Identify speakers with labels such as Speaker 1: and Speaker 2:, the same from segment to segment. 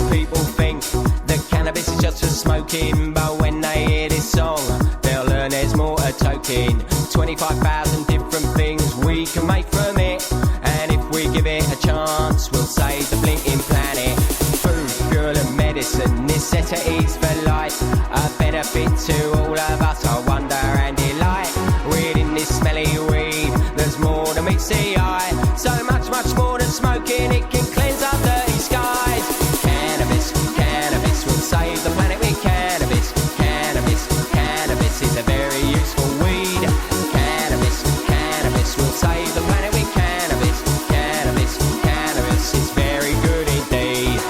Speaker 1: of people think that cannabis is just for smoking, but when they hear this song, they'll learn there's more to toking. 25,000 different things we can make from it, and if we give it a chance, we'll save the blinking planet. Food, fuel and medicine, necessities for life, a benefit to all of us, our wonder and delight. Within this smelly weed, there's more than meets the eye, so much, much more than smoking, it can cleanse our dirty skies. Cannabis, cannabis, we'll save the planet with cannabis. Cannabis, cannabis is a very useful weed. Cannabis, cannabis, we'll save the planet with cannabis. Cannabis, cannabis is very good indeed.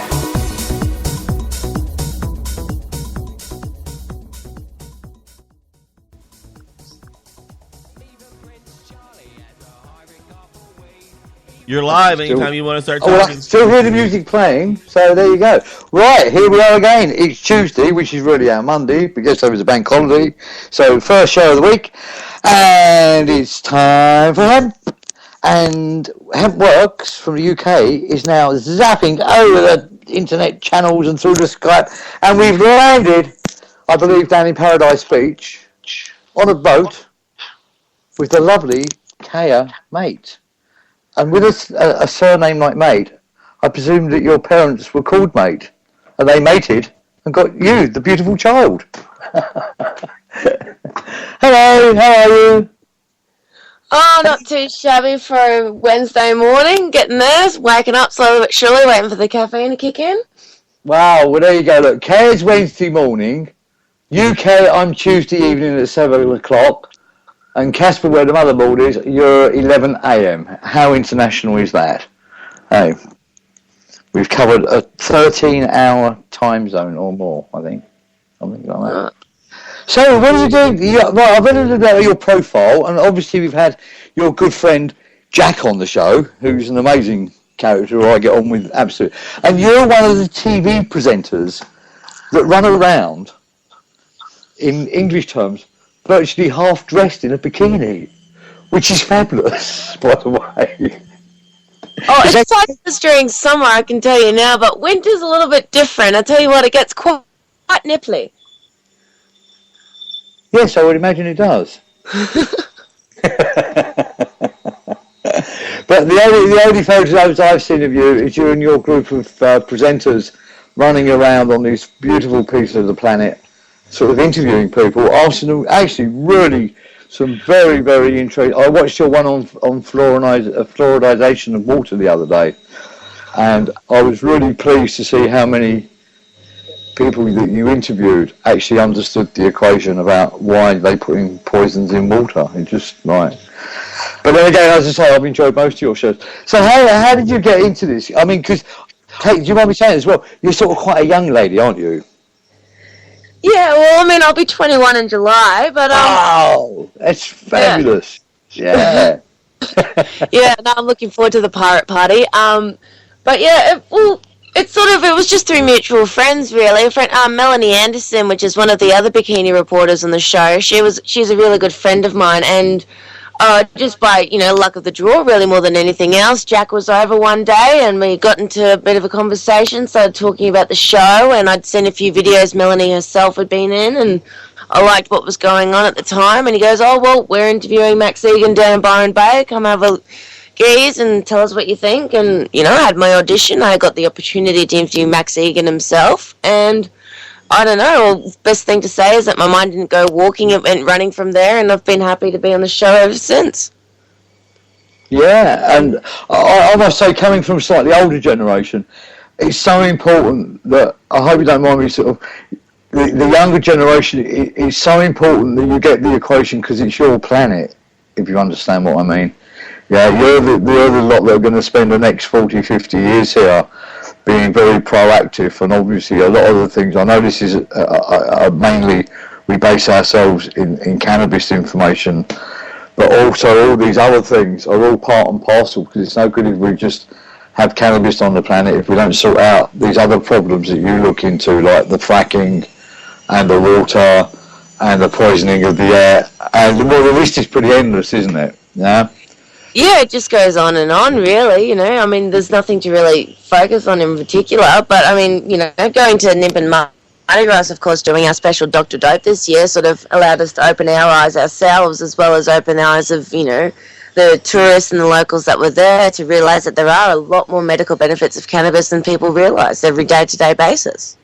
Speaker 2: You're live anytime you want to start
Speaker 3: Oh, well, I
Speaker 2: talking.
Speaker 3: can still hear the music playing, so there you go. Right, here we are again. It's Tuesday, which is really our Monday, because there was a bank holiday. So, first show of the week, and it's time for Hemp. And Hemp Works from the UK is now zapping over the internet channels and through the Skype, and we've landed, I believe, down in Paradise Beach, on a boat with the lovely Kaeh Mate. And with a surname like Mate, I presume that your parents were called Mate, and they mated and got you, the beautiful child. Hello, how are you?
Speaker 4: Oh, not too shabby for a Wednesday morning. Getting there, waking up slowly but surely, waiting for the caffeine to kick in.
Speaker 3: Wow, well there you go. Look, Kaeh's Wednesday morning, UK I'm Tuesday evening at 7 o'clock, and Casper, where the motherboard is, you're 11 a.m. How international is that? Hey, we've covered a 13-hour time zone or more, I think. Something like that. So, what are you doing? Right, I've read a little bit of your profile, and obviously we've had your good friend Jack on the show, who's an amazing character who I get on with absolutely. And you're one of the TV presenters that run around, in English terms, virtually half dressed in a bikini, which is fabulous, by the way.
Speaker 4: Oh, it's fabulous during summer, I can tell you now, but winter's a little bit different. I tell you what, it gets quite nipply.
Speaker 3: Yes, I would imagine it does. But the only photos I've seen of you is you and your group of presenters running around on this beautiful piece of the planet, sort of interviewing people, asking them actually really some very, very interesting. I watched your one on fluoridization of water the other day, and I was really pleased to see how many people that you interviewed actually understood the equation about why they put in poisons in water. It just like. But then again, as I say, I've enjoyed most of your shows. So how did you get into this? I mean, because do you mind me saying as well? You're sort of quite a young lady, aren't you?
Speaker 4: Yeah, well, I mean, I'll be 21 in July, but
Speaker 3: oh, that's fabulous! Yeah,
Speaker 4: yeah. No, I'm looking forward to the pirate party. But yeah, it was just through mutual friends, really. A friend, Melanie Anderson, which is one of the other bikini reporters on the show. She's a really good friend of mine, and just by luck of the draw, really more than anything else, Jack was over one day, and we got into a bit of a conversation. Started talking about the show, and I'd seen a few videos Melanie herself had been in, and I liked what was going on at the time. And he goes, "Oh well, we're interviewing Max Egan down in Byron Bay. Come have a geez and tell us what you think." And I had my audition. I got the opportunity to interview Max Egan himself, and I don't know, best thing to say is that my mind didn't go walking, it went running from there, and I've been happy to be on the show ever since.
Speaker 3: Yeah, and I must say, coming from a slightly older generation, it's so important that, I hope you don't mind me sort of, the younger generation, it's so important that you get the equation because it's your planet, if you understand what I mean. Yeah, you're the lot that are going to spend the next 40, 50 years here being very proactive, and obviously a lot of the things, I know this is mainly, we base ourselves in cannabis information, but also all these other things are all part and parcel, because it's no good if we just have cannabis on the planet if we don't sort out these other problems that you look into, like the fracking and the water and the poisoning of the air, and well, the list is pretty endless, isn't it? Yeah.
Speaker 4: Yeah, it just goes on and on, really, you know. I mean, there's nothing to really focus on in particular, but, I mean, you know, going to Nimp and Mardi Gras, of course, doing our special Dr. Dope this year sort of allowed us to open our eyes ourselves, as well as open the eyes of, you know, the tourists and the locals that were there, to realise that there are a lot more medical benefits of cannabis than people realise every day-to-day basis.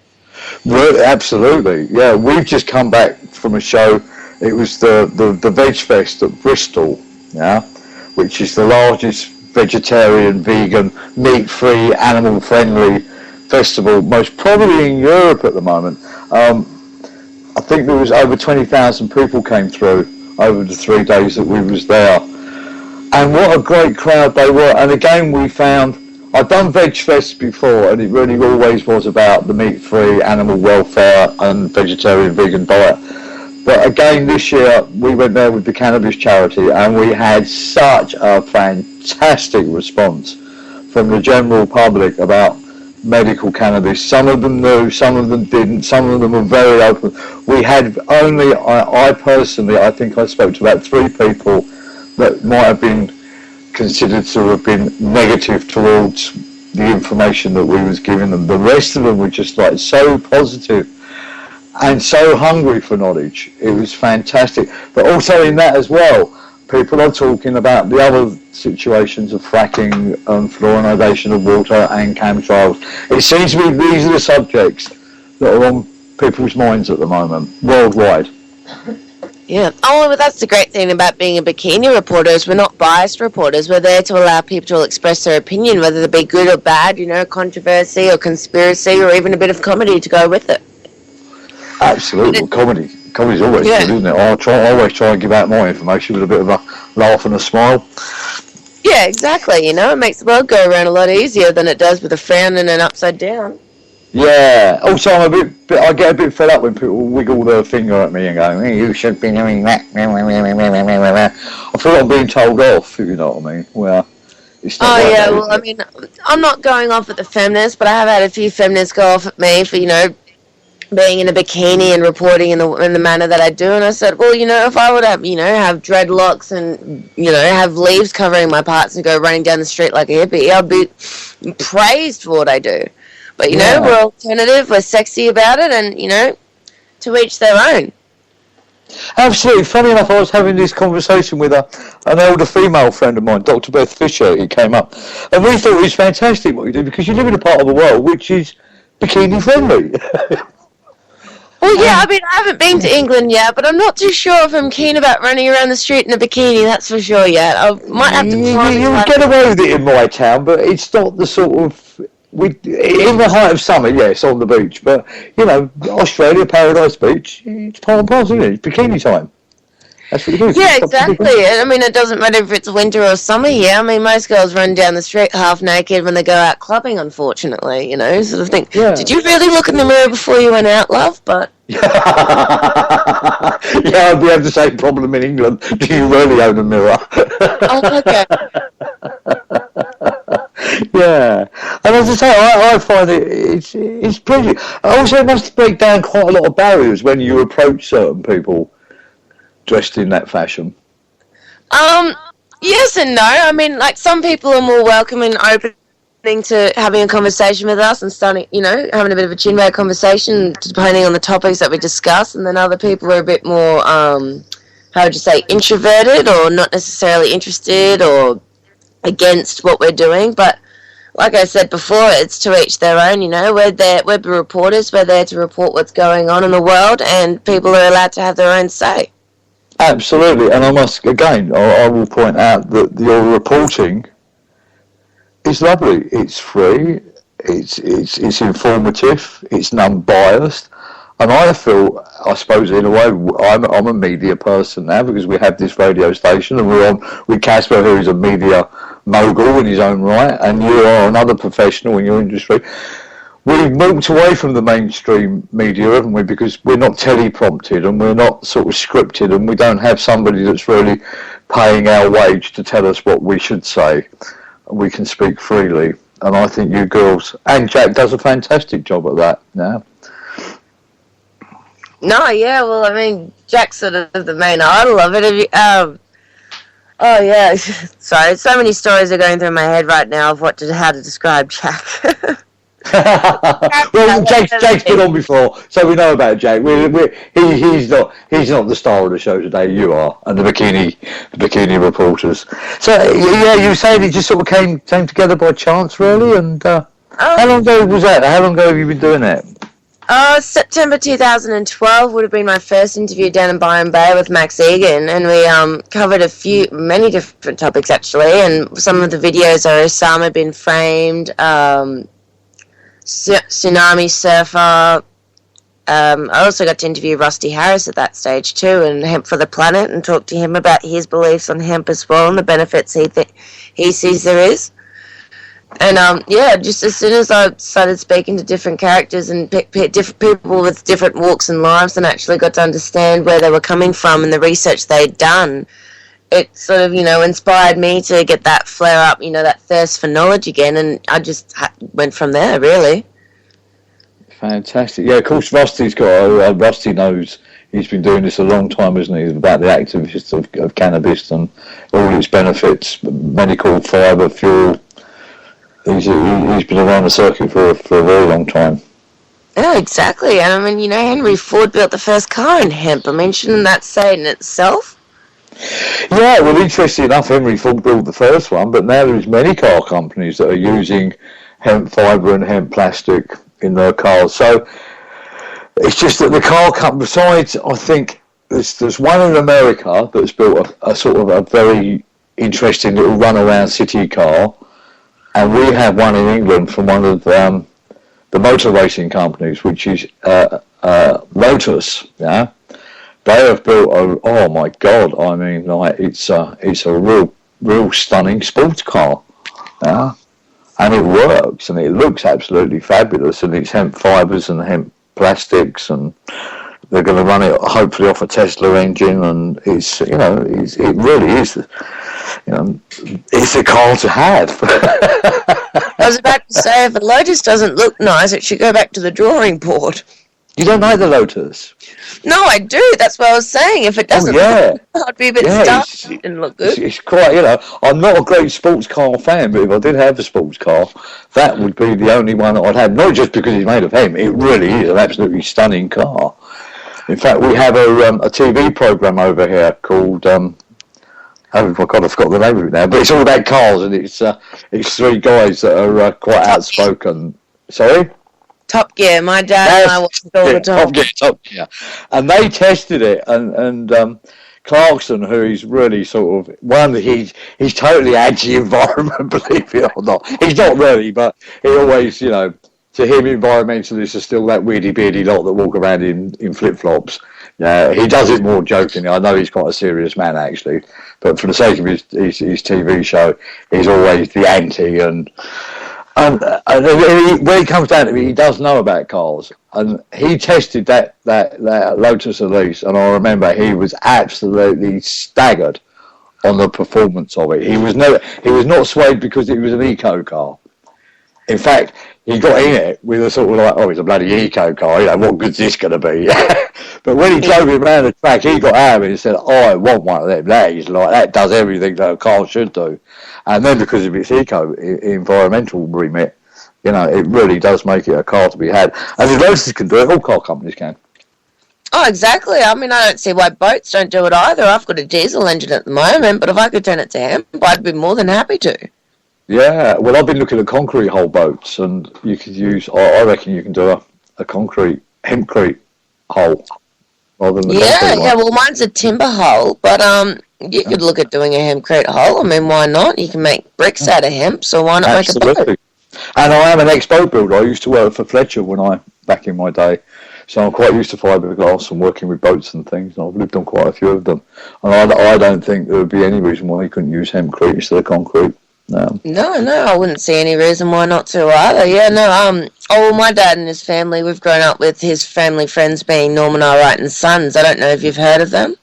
Speaker 3: Well, absolutely, yeah. We've just come back from a show. It was the Veg Fest at Bristol, yeah, which is the largest vegetarian, vegan, meat-free, animal-friendly festival, most probably in Europe at the moment. I think there was over 20,000 people came through over the 3 days that we was there. And what a great crowd they were. And again, we found, I've done Veg Fest before, and it really always was about the meat-free, animal welfare and vegetarian, vegan diet. But again, this year, we went there with the cannabis charity, and we had such a fantastic response from the general public about medical cannabis. Some of them knew, some of them didn't, some of them were very open. We had only, I personally, I think I spoke to about 3 people that might have been considered to have been negative towards the information that we was giving them. The rest of them were just like so positive and so hungry for knowledge. It was fantastic. But also in that as well, people are talking about the other situations of fracking and fluoridation of water and chemtrails. It seems to be these are the subjects that are on people's minds at the moment, worldwide.
Speaker 4: Yeah. Oh, well, that's the great thing about being a bikini reporter is we're not biased reporters. We're there to allow people to express their opinion, whether they be good or bad, you know, controversy or conspiracy or even a bit of comedy to go with it.
Speaker 3: Absolutely. Well, comedy's always good, isn't it? I always try and give out my information with a bit of a laugh and a smile.
Speaker 4: Yeah, exactly. You know, it makes the world go around a lot easier than it does with a frown and an upside down. Yeah.
Speaker 3: Also, I get a bit fed up when people wiggle their finger at me and go, hey, you should be doing that. I feel like I'm being told off, if you know what I mean. Well, it's not
Speaker 4: oh,
Speaker 3: like
Speaker 4: yeah,
Speaker 3: that,
Speaker 4: well, I mean, I'm not going off at the feminists, but I have had a few feminists go off at me for, you know, being in a bikini and reporting in the manner that I do. And I said, well, you know, if I would have, you know, have dreadlocks and, you know, have leaves covering my parts and go running down the street like a hippie, I'd be praised for what I do. But, you know, we're alternative, we're sexy about it, and, you know, to each their own.
Speaker 3: Absolutely. Funny enough, I was having this conversation with an older female friend of mine, Dr. Beth Fisher, who came up, and we thought it was fantastic what you do, because you live in a part of the world which is bikini friendly.
Speaker 4: Well, yeah, I mean, I haven't been to England yet, but I'm not too sure if I'm keen about running around the street in a bikini, that's for sure yet. I might have to plan.
Speaker 3: You'll get away with it in my town, but it's not the sort of... in the height of summer, yes, on the beach, but, you know, Australia, Paradise Beach, it's part and parcel, isn't it? It's bikini time. That's what it is.
Speaker 4: Yeah, exactly. I mean, it doesn't matter if it's winter or summer here. I mean, most girls run down the street half naked when they go out clubbing, unfortunately, you know, sort of thing. Yeah. Did you really look in the mirror before you went out, love? But...
Speaker 3: yeah, we have the same problem in England. Do you really own a mirror?
Speaker 4: Oh, okay.
Speaker 3: Yeah, and as I say, I find it's brilliant. Also, it must break down quite a lot of barriers when you approach certain people dressed in that fashion.
Speaker 4: Yes and no. I mean, like, some people are more welcoming and opening to having a conversation with us and starting, you know, having a bit of a chin-wag conversation depending on the topics that we discuss, and then other people are a bit more, how would you say, introverted or not necessarily interested or against what we're doing. But like I said before, it's to each their own, you know. We're reporters, we're there to report what's going on in the world, and people are allowed to have their own say.
Speaker 3: Absolutely, and I must, again, I will point out that your reporting is lovely. It's free, it's informative, it's non-biased, and I feel, I suppose in a way, I'm a media person now because we have this radio station and we're on with Casper, who is a media mogul in his own right, and you are another professional in your industry. We've moved away from the mainstream media, haven't we, because we're not teleprompted and we're not sort of scripted, and we don't have somebody that's really paying our wage to tell us what we should say. We can speak freely, and I think you girls, and Jack does a fantastic job at that now.
Speaker 4: No, yeah, well, I mean, Jack's sort of the main idol of it. I Oh yeah, sorry. So many stories are going through my head right now of how to describe Jack.
Speaker 3: Well, Jake's been on before, so we know about Jake. He's not the star of the show today. You are, and the bikini reporters. So yeah, you saying it just sort of came together by chance, really? And how long ago was that? How long ago have you been doing that?
Speaker 4: September 2012 would have been my first interview down in Byron Bay with Max Egan, and we covered many different topics actually, and some of the videos are Osama bin framed, tsunami surfer. I also got to interview Rusty Harris at that stage too, and Hemp for the Planet, and talk to him about his beliefs on hemp as well and the benefits he sees there is. And just as soon as I started speaking to different characters and different people with different walks and lives, and actually got to understand where they were coming from and the research they'd done, it sort of, inspired me to get that flare up, that thirst for knowledge again, and I just went from there, really.
Speaker 3: Fantastic. Yeah, of course, Rusty knows. He's been doing this a long time, isn't he? About the activists of cannabis and all its benefits, medical, fibre, fuel. He's been around the circuit for a very long time.
Speaker 4: Yeah, exactly. And I mean, Henry Ford built the first car in hemp. I mean, shouldn't that say in itself?
Speaker 3: Yeah, well, interesting enough, Henry Ford built the first one, but now there's many car companies that are using hemp fibre and hemp plastic in their cars. So it's just that the car company, besides, I think there's one in America that's built a sort of a very interesting little run-around city car. And we have one in England from one of the motor racing companies, which is Lotus. Yeah, they have built oh my God! I mean, like it's a real stunning sports car. Yeah, and it works and it looks absolutely fabulous. And it's hemp fibres and hemp plastics, and they're going to run it hopefully off a Tesla engine. And it really is. It's a car to have.
Speaker 4: I was about to say, if a Lotus doesn't look nice, it should go back to the drawing board.
Speaker 3: You don't like the Lotus?
Speaker 4: No, I do. That's what I was saying. If it doesn't look good, I'd be a bit stuffed. It didn't look good.
Speaker 3: It's quite, I'm not a great sports car fan, but if I did have a sports car, that would be the only one I'd have. Not just because it's made of hemp. It really is an absolutely stunning car. In fact, we have a TV program over here called... oh my God, I forgot the name of it now, but it's all about cars, and it's three guys that are quite outspoken. Sorry?
Speaker 4: Top Gear. My dad and I watched it all the time.
Speaker 3: Top Gear. And they tested it, and Clarkson, who is really sort of he's totally anti-environment, believe it or not. He's not really, but he always, to him, environmentalists are still that weirdy beardy lot that walk around in flip-flops. Yeah, he does it more jokingly. I know he's quite a serious man, actually, but for the sake of his TV show, he's always the anti. And when he comes down to it, he does know about cars, and he tested that Lotus Elise, and I remember he was absolutely staggered on the performance of it. He was not swayed because it was an eco car. In fact, he got in it with a sort of like, it's a bloody eco car, what good's this going to be? But when he drove it around the track, he got out of it and said, I want one of them. That does everything that a car should do. And then because of its environmental remit, it really does make it a car to be had. And if Lotus can do it, all car companies can.
Speaker 4: Oh, exactly. I mean, I don't see why boats don't do it either. I've got a diesel engine at the moment, but if I could turn it to hemp, I'd be more than happy to.
Speaker 3: Yeah, well, I've been looking at concrete hull boats, and you could use, I reckon you can do a concrete, hempcrete hull rather than the concrete one.
Speaker 4: Yeah, well, mine's a timber hull, but you could look at doing a hempcrete hull. I mean, why not? You can make bricks out of hemp, so why not make a boat?
Speaker 3: And I am an ex-boat builder. I used to work for Fletcher back in my day, so I'm quite used to fiberglass and working with boats and things, and I've lived on quite a few of them. And I don't think there would be any reason why you couldn't use hempcrete instead of concrete. No,
Speaker 4: I wouldn't see any reason why not to either. Yeah, no, my dad and his family, we've grown up with his family friends being Norman R. Wright and Sons. I don't know if you've heard of them.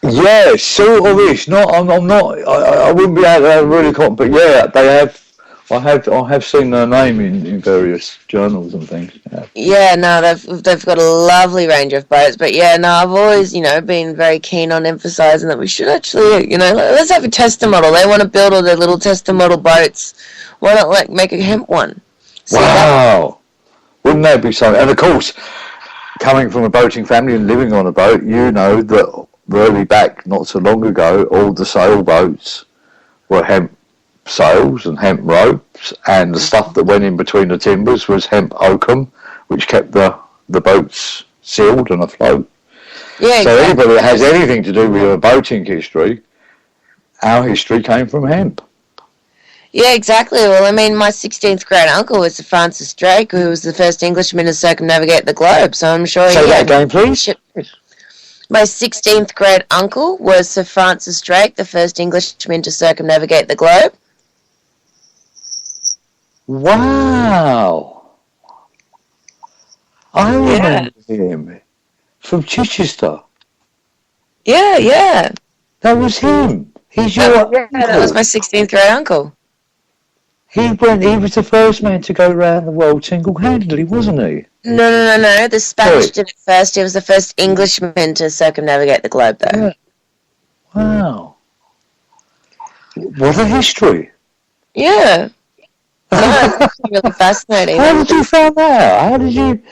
Speaker 3: Yeah, sort of ish. I wouldn't be able to really comment, but yeah, they have. I have seen their name in various journals and things. Yeah.
Speaker 4: Yeah, no, they've got a lovely range of boats, but yeah, no, I've always, been very keen on emphasising that we should actually, let's have a tester model. They want to build all their little tester model boats. Why not make a hemp one?
Speaker 3: Wow, wouldn't that be something? And of course, coming from a boating family and living on a boat, you know that really back not so long ago, all the sailboats were hemp sails and hemp ropes, and the stuff that went in between the timbers was hemp oakum, which kept the boats sealed and afloat.
Speaker 4: Yeah,
Speaker 3: so anybody that has anything to do with a boating history, our history came from hemp.
Speaker 4: Yeah, exactly. Well, I mean, my 16th grade uncle was Sir Francis Drake, who was the first Englishman to circumnavigate the globe, so I'm sure...
Speaker 3: Say that again, please.
Speaker 4: My 16th grade uncle was Sir Francis Drake, the first Englishman to circumnavigate the globe.
Speaker 3: Wow. I remember him from Chichester.
Speaker 4: Yeah.
Speaker 3: That was him. He's your uncle.
Speaker 4: That was my 16th grade uncle.
Speaker 3: He was the first man to go around the world single-handedly, wasn't he?
Speaker 4: No. The Spanish did it first. He was the first Englishman to circumnavigate the globe, though.
Speaker 3: Yeah. Wow. What a history.
Speaker 4: Yeah. No, it's really fascinating.
Speaker 3: How did you find that out? How did you...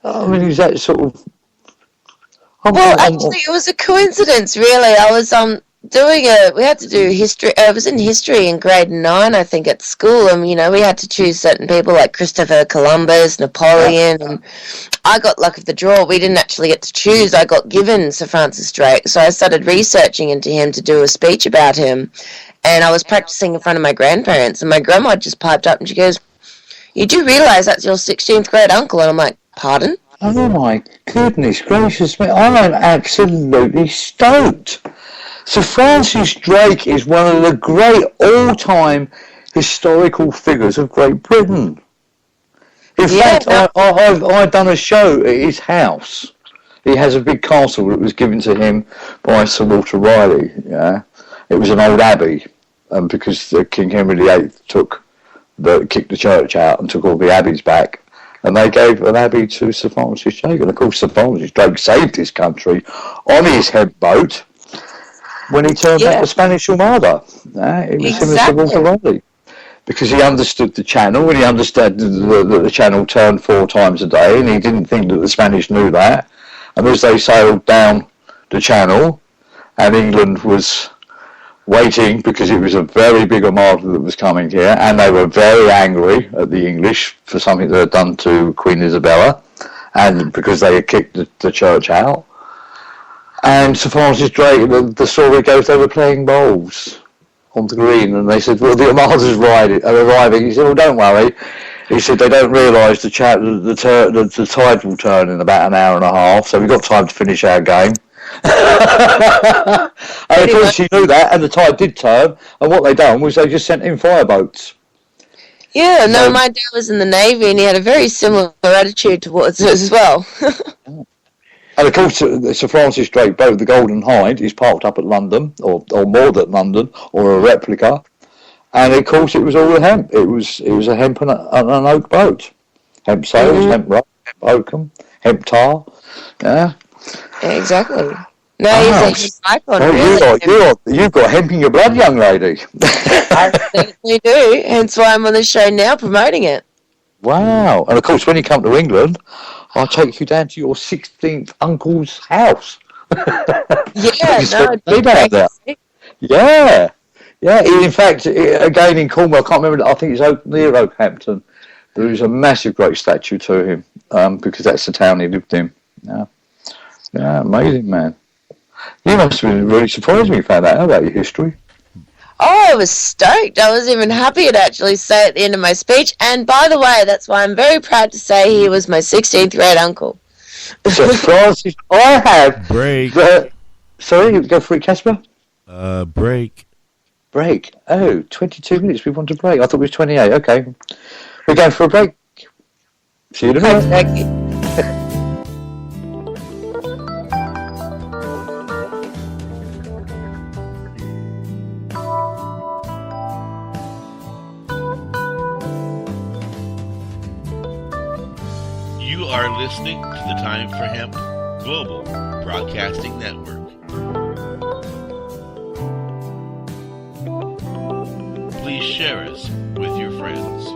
Speaker 3: I mean, is that sort of...
Speaker 4: Actually, it was a coincidence, really. I was we had to do history. I was in history in grade 9, I think, at school, and we had to choose certain people like Christopher Columbus, Napoleon, and I got luck of the draw. We didn't actually get to choose. I got given Sir Francis Drake, so I started researching into him to do a speech about him, and I was practicing in front of my grandparents, and my grandma just piped up and she goes, "You do realise that's your 16th grade uncle?" And I'm like, "Pardon?"
Speaker 3: Oh my goodness gracious me! I'm absolutely stoked. Sir Francis Drake is one of the great all-time historical figures of Great Britain. In fact, I've done a show at his house. He has a big castle that was given to him by Sir Walter Raleigh. Yeah, it was an old abbey, because King Henry VIII kicked the church out and took all the abbeys back. And they gave an abbey to Sir Francis Drake. And of course, Sir Francis Drake saved his country on his hemp boat when he turned back the Spanish Armada. It was him and Sir Walter Raleigh. Because he understood the channel, and he understood that the channel turned 4 times a day, and he didn't think that the Spanish knew that. And as they sailed down the channel, and England was waiting because it was a very big armada that was coming here, and they were very angry at the English for something they had done to Queen Isabella, and because they had kicked the church out. And Sir Francis Drake, the story goes, they were playing bowls on the green, and they said, "Well, the armada's arriving." He said, "Well, don't worry." He said, "They don't realise the tide will turn in about an hour and a half, so we've got time to finish our game." And of course he knew that, and the tide did turn, and what they done was they just sent in fireboats.
Speaker 4: Yeah, no, my dad was in the Navy, and he had a very similar attitude towards it as well.
Speaker 3: And of course, Sir Francis Drake boat, the Golden Hind, is parked up at London, or moored at London, or a replica. And of course, it was all a hemp. It was a hemp and an oak boat. Hemp sails, hemp rope, hemp oakum, hemp tar. Yeah.
Speaker 4: Exactly. No, he's an icon.
Speaker 3: You've got hemp in your blood, young lady.
Speaker 4: I definitely do. Hence why I'm on the show now promoting it.
Speaker 3: Wow. And of course, when you come to England, I'll take you down to your 16th uncle's house. Yeah. In fact, again in Cornwall, I can't remember. I think it's near Oakhampton. There is a massive, great statue to him because that's the town he lived in. Yeah, amazing, man. You must have been really surprised when you found out about your history.
Speaker 4: Oh, I was stoked. I was even happy to actually say at the end of my speech. And by the way, that's why I'm very proud to say he was my 16th grade uncle.
Speaker 3: So, Francis, I have...
Speaker 2: Break.
Speaker 3: Sorry, go for it, Casper?
Speaker 2: Break.
Speaker 3: Break. Oh, 22 minutes. We want to break. I thought it was 28. Okay. We're going for a break. See you tomorrow.
Speaker 4: Thank you.
Speaker 2: You are listening to the Time for Hemp Global Broadcasting Network. Please share us with your friends.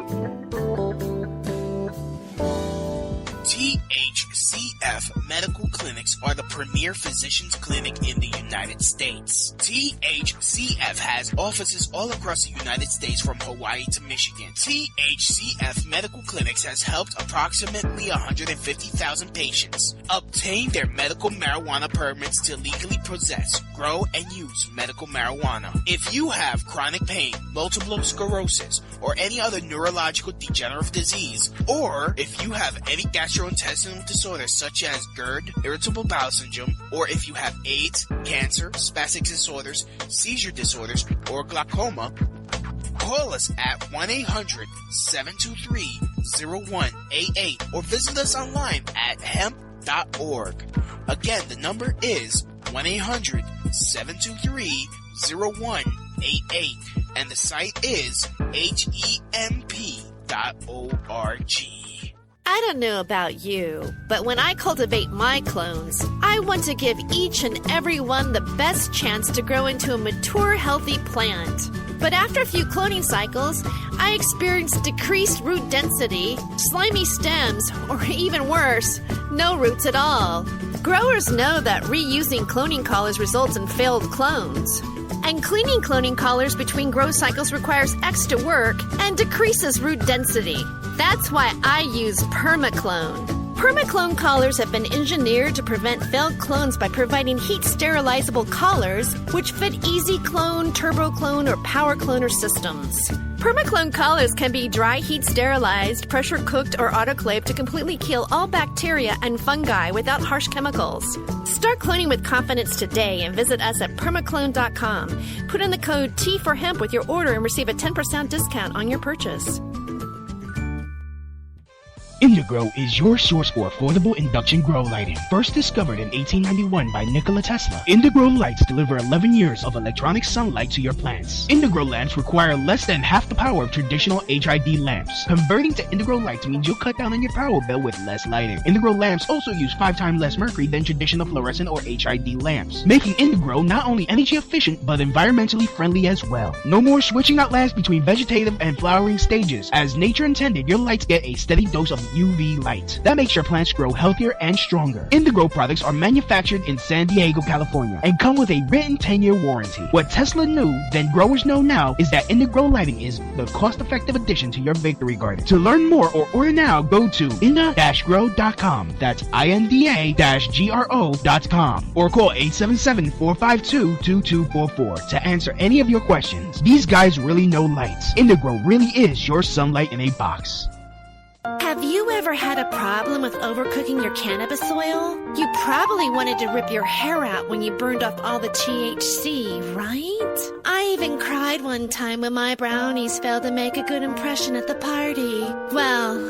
Speaker 5: THCF Medical Clinics are the premier physicians clinic in the United States. THCF has offices all across the United States from Hawaii to Michigan. THCF Medical Clinics has helped approximately 150,000 patients obtain their medical marijuana permits to legally possess, grow, and use medical marijuana. If you have chronic pain, multiple sclerosis, or any other neurological degenerative disease, or if you have any gastrointestinal disorders such as GERD, irritable bowel syndrome, or if you have AIDS, cancer, spastic disorders, seizure disorders, or glaucoma, call us at 1-800-723-0188 or visit us online at hemp.org. Again, the number is 1-800-723-0188 and the site is hemp.org.
Speaker 6: I don't know about you, but when I cultivate my clones, I want to give each and every one the best chance to grow into a mature, healthy plant. But after a few cloning cycles, I experienced decreased root density, slimy stems, or even worse, no roots at all. Growers know that reusing cloning collars results in failed clones. And cleaning cloning collars between grow cycles requires extra work and decreases root density. That's why I use PermaClone. PermaClone collars have been engineered to prevent failed clones by providing heat-sterilizable collars which fit easy clone, turbo clone, or power cloner systems. PermaClone collars can be dry heat sterilized, pressure cooked, or autoclaved to completely kill all bacteria and fungi without harsh chemicals. Start cloning with confidence today and visit us at permaclone.com. Put in the code T for hemp with your order and receive a 10% discount on your purchase.
Speaker 7: Indigrow is your source for affordable induction grow lighting. First discovered in 1891 by Nikola Tesla, Indigrow lights deliver 11 years of electronic sunlight to your plants. Indigrow lamps require less than half the power of traditional HID lamps. Converting to Indigrow lights means you'll cut down on your power bill with less lighting. Indigrow lamps also use 5 times less mercury than traditional fluorescent or HID lamps, making Indigrow not only energy efficient but environmentally friendly as well. No more switching out lamps between vegetative and flowering stages. As nature intended, your lights get a steady dose of UV light. That makes your plants grow healthier and stronger. Indigrow products are manufactured in San Diego, California, and come with a written 10-year warranty. What Tesla knew, then growers know now, is that Indigrow lighting is the cost-effective addition to your victory garden. To learn more or order now, go to inda-grow.com. That's INDA-GRO.com, or call 877-452-2244 to answer any of your questions. These guys really know lights. Indigrow really is your sunlight in a box.
Speaker 6: Have you ever had a problem with overcooking your cannabis oil? You probably wanted to rip your hair out when you burned off all the THC, right? I even cried one time when my brownies failed to make a good impression at the party. Well,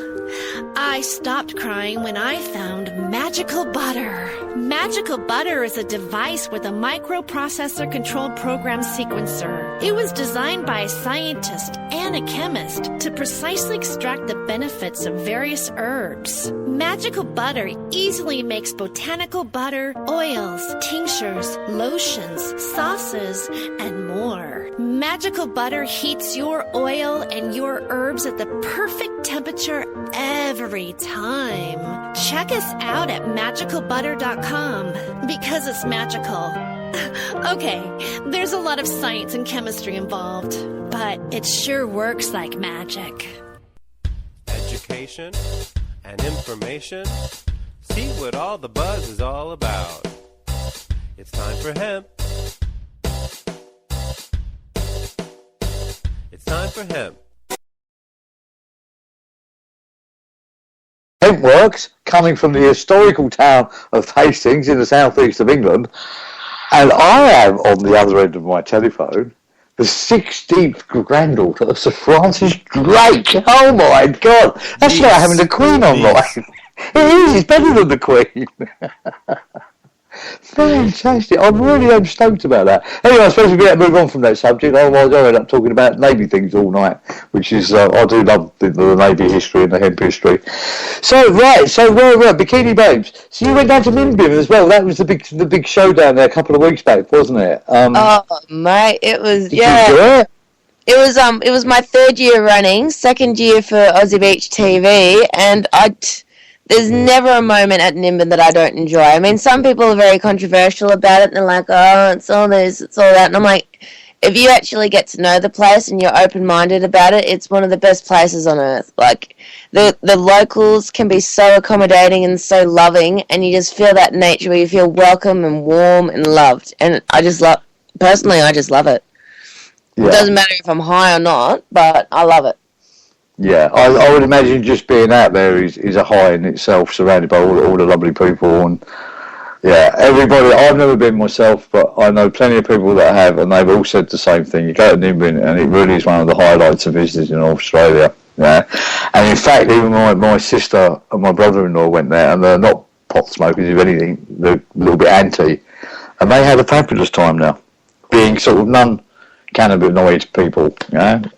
Speaker 6: I stopped crying when I found Magical Butter. Magical Butter is a device with a microprocessor-controlled program sequencer. It was designed by a scientist and a chemist to precisely extract the benefits of various herbs. Magical Butter easily makes botanical butter, oils, tinctures, lotions, sauces, and more. Magical Butter heats your oil and your herbs at the perfect temperature every time. Check us out at magicalbutter.com because it's magical. Okay, there's a lot of science and chemistry involved, but it sure works like magic.
Speaker 8: Education and information. See what all the buzz is all about. It's time for hemp. It's time for hemp.
Speaker 3: Hemp Works, coming from the historical town of Hastings in the southeast of England, and I am on the other end of my telephone the 16th granddaughter of Sir Francis Drake. Oh my God, that's like having the Queen online. It is, it's better than the Queen. Fantastic. I really am stoked about that. Anyway, I suppose we better move on from that subject, otherwise I'll end up talking about Navy things all night, which is, I do love the Navy history and the hemp history. So, right, so where we're at, Bikini Babes. So you went down to Nimbin as well. That was the big show down there a couple of weeks back, wasn't it?
Speaker 4: Oh, mate, it was,
Speaker 3: did you enjoy it?
Speaker 4: It was my 3rd year running, 2nd year for Aussie Beach TV, and there's never a moment at Nimbin that I don't enjoy. I mean, some people are very controversial about it, and they're like, oh, it's all this, it's all that, and I'm like, if you actually get to know the place and you're open-minded about it, it's one of the best places on earth. Like, the locals can be so accommodating and so loving, and you just feel that nature where you feel welcome and warm and loved, and I just love it. Yeah. It doesn't matter if I'm high or not, but I love it.
Speaker 3: Yeah, I would imagine just being out there is a high in itself, surrounded by all the lovely people. And yeah, everybody, I've never been myself, but I know plenty of people that have, and they've all said the same thing. You go to Nimbin, and it really is one of the highlights of visiting Australia. Yeah, and in fact, even my sister and my brother-in-law went there, and they're not pot smokers, if anything, they're a little bit anti, and they had a fabulous time now, being sort of non-cannabinoid people,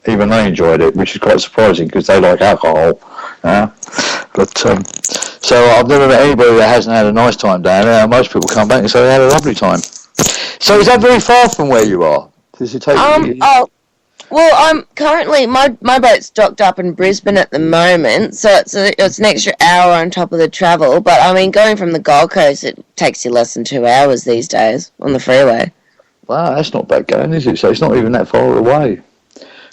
Speaker 3: even they enjoyed it, which is quite surprising because they like alcohol, but so I've never met anybody that hasn't had a nice time down there. Most people come back and say they had a lovely time. So is that very far from where you are? Does it take
Speaker 4: well, I'm currently, my boat's docked up in Brisbane at the moment, so it's an extra hour on top of the travel, but I mean, going from the Gold Coast, it takes you less than 2 hours these days on the freeway.
Speaker 3: Wow, that's not bad going, is it? So it's not even that far away.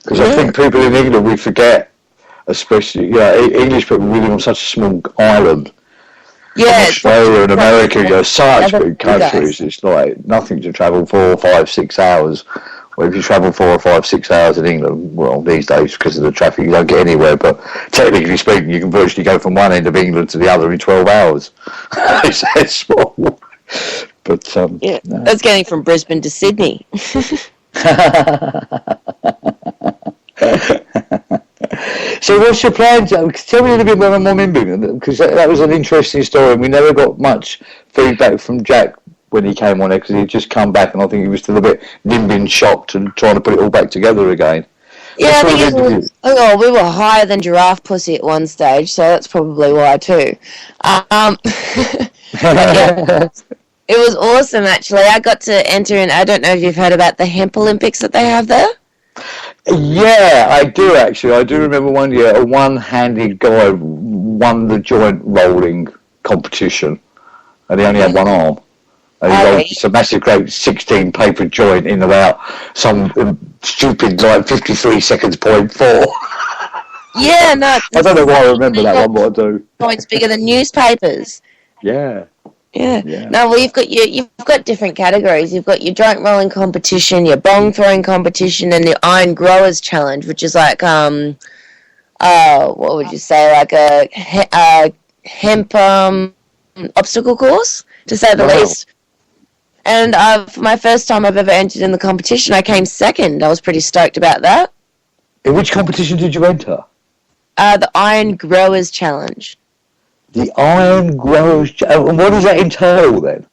Speaker 3: Because I think people in England, we forget, especially, English people really on such a small island.
Speaker 4: Yeah.
Speaker 3: Australia and America, you're such big countries. It's like nothing to travel 4, 5, 6 hours. Well, if you travel 4 or 5, 6 hours in England, well, these days, because of the traffic, you don't get anywhere. But technically speaking, you can virtually go from one end of England to the other in 12 hours. It's that small. But
Speaker 4: that's getting from Brisbane to Sydney.
Speaker 3: So what's your plan? Tell me a little bit more on Nimbin, because that was an interesting story, and we never got much feedback from Jack when he came on there, because he'd just come back, and I think he was still a bit Nimbin shocked and trying to put it all back together again.
Speaker 4: Yeah, we were higher than giraffe pussy at one stage, so that's probably why too. It was awesome, actually. I got to enter in, I don't know if you've heard about the Hemp Olympics that they have there.
Speaker 3: Yeah, I do, actually. I do remember one year a one-handed guy won the joint rolling competition, and he only had one arm. And he rolled a massive, great 16-paper joint in about some stupid, 53 seconds, .4.
Speaker 4: Yeah, no.
Speaker 3: I don't know why I remember that one, but I do.
Speaker 4: It's bigger than newspapers.
Speaker 3: Yeah.
Speaker 4: No, well, you've got different categories. You've got your joint rolling competition, your bong throwing competition, and the iron growers challenge, which is like what would you say, like a hemp obstacle course, to say the least. And for my first time I've ever entered in the competition, I came second. I was pretty stoked about that.
Speaker 3: In which competition did you enter?
Speaker 4: The Iron Growers Challenge.
Speaker 3: The Iron Growers Challenge. And what does that entail then?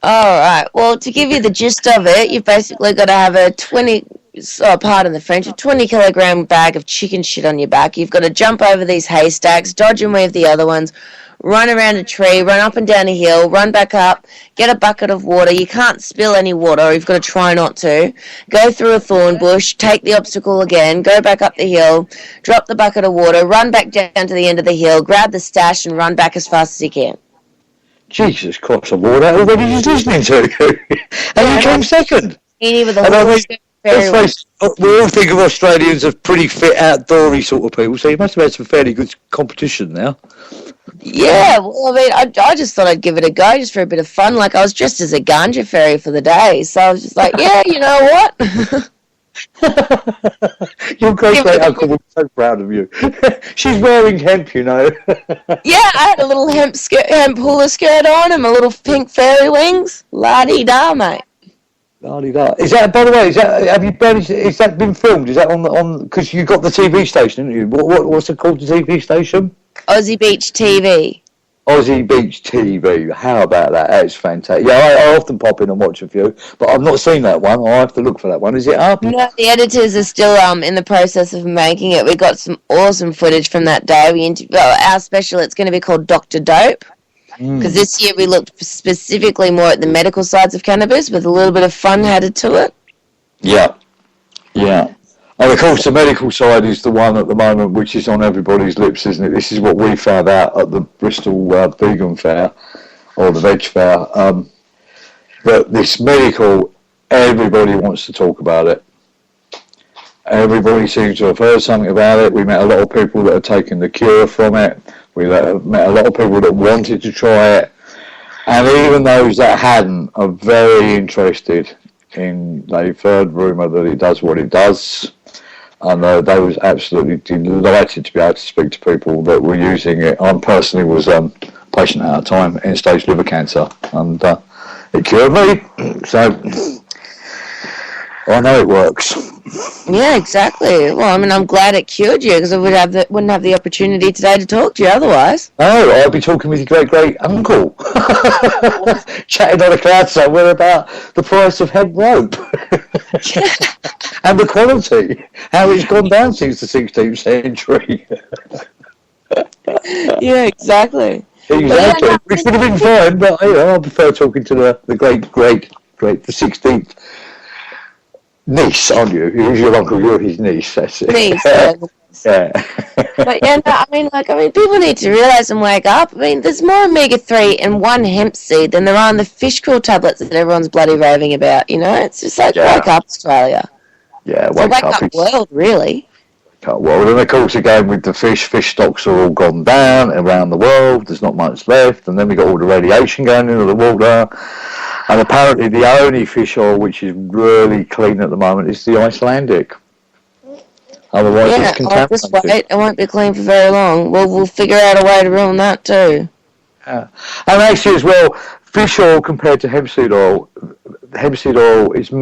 Speaker 4: All right. Well, to give you the gist of it, you've basically got to have a 20 kilogram bag of chicken shit on your back. You've got to jump over these haystacks, dodge and weave the other ones, run around a tree, run up and down a hill, run back up, get a bucket of water. You can't spill any water. You've got to try not to. Go through a thorn bush, take the obstacle again, go back up the hill, drop the bucket of water, run back down to the end of the hill, grab the stash and run back as fast as you can.
Speaker 3: Jesus Christ, I'm bored out already just listening to you. And you came second. We all think of Australians as pretty fit, outdoorsy sort of people, so you must have had some fairly good competition now.
Speaker 4: Yeah, well, I mean, I just thought I'd give it a go just for a bit of fun. Like, I was dressed as a ganja fairy for the day, so I was just like, yeah, you know what?
Speaker 3: Your great uncle was so proud of you. She's wearing hemp, you know.
Speaker 4: Yeah, I had a little hemp hula skirt on and my little pink fairy wings. La-dee-da, mate.
Speaker 3: La-dee-da. Is that, by the way, is that been filmed? Is that on because you got the TV station, didn't you? What's it called, the TV station?
Speaker 4: Aussie Beach TV.
Speaker 3: Aussie Beach TV. How about that? That's fantastic. Yeah, I often pop in and watch a few, but I've not seen that one. I have to look for that one. Is it up?
Speaker 4: No, the editors are still in the process of making it. We got some awesome footage from that day. Our special, it's going to be called Dr. Dope, because this year we looked specifically more at the medical sides of cannabis with a little bit of fun added to it.
Speaker 3: Yeah. And of course, the medical side is the one at the moment which is on everybody's lips, isn't it? This is what we found out at the Bristol Vegan Fair, or the Veg Fair. But this medical, everybody wants to talk about it. Everybody seems to have heard something about it. We met a lot of people that have taken the cure from it. We met a lot of people that wanted to try it. And even those that hadn't are very interested in, they've heard rumour that it does what it does. And they was absolutely delighted to be able to speak to people that were using it. I personally was patient at a time, end-stage liver cancer, and it cured me. So I know it works.
Speaker 4: Yeah, exactly. Well, I mean, I'm glad it cured you, because I wouldn't have the opportunity today to talk to you otherwise.
Speaker 3: Oh, I'd be talking with your great-great-uncle, chatting on a cloud somewhere about the price of hemp rope. And the quality, how it's gone down since the 16th century.
Speaker 4: Yeah, exactly.
Speaker 3: Exactly. Which would have been fine, but I prefer talking to the great, the 16th niece, aren't you? Who's your uncle? You're his niece. That's it.
Speaker 4: Niece.
Speaker 3: Yeah.
Speaker 4: But yeah, no, I mean, people need to realise and wake up. I mean, there's more omega-3 in one hemp seed than there are in the fish krill tablets that everyone's bloody raving about. You know, it's just like, wake up, Australia.
Speaker 3: Yeah,
Speaker 4: wake up world, really.
Speaker 3: Well, and of course, again, with the fish stocks are all gone down around the world. There's not much left, and then we got all the radiation going into the water. And apparently, the only fish oil which is really clean at the moment is the Icelandic. Otherwise, it's contaminated.
Speaker 4: Just wait. It won't be clean for very long. We'll figure out a way to ruin that too.
Speaker 3: Yeah. And actually, as well, fish oil compared to hemp seed oil is a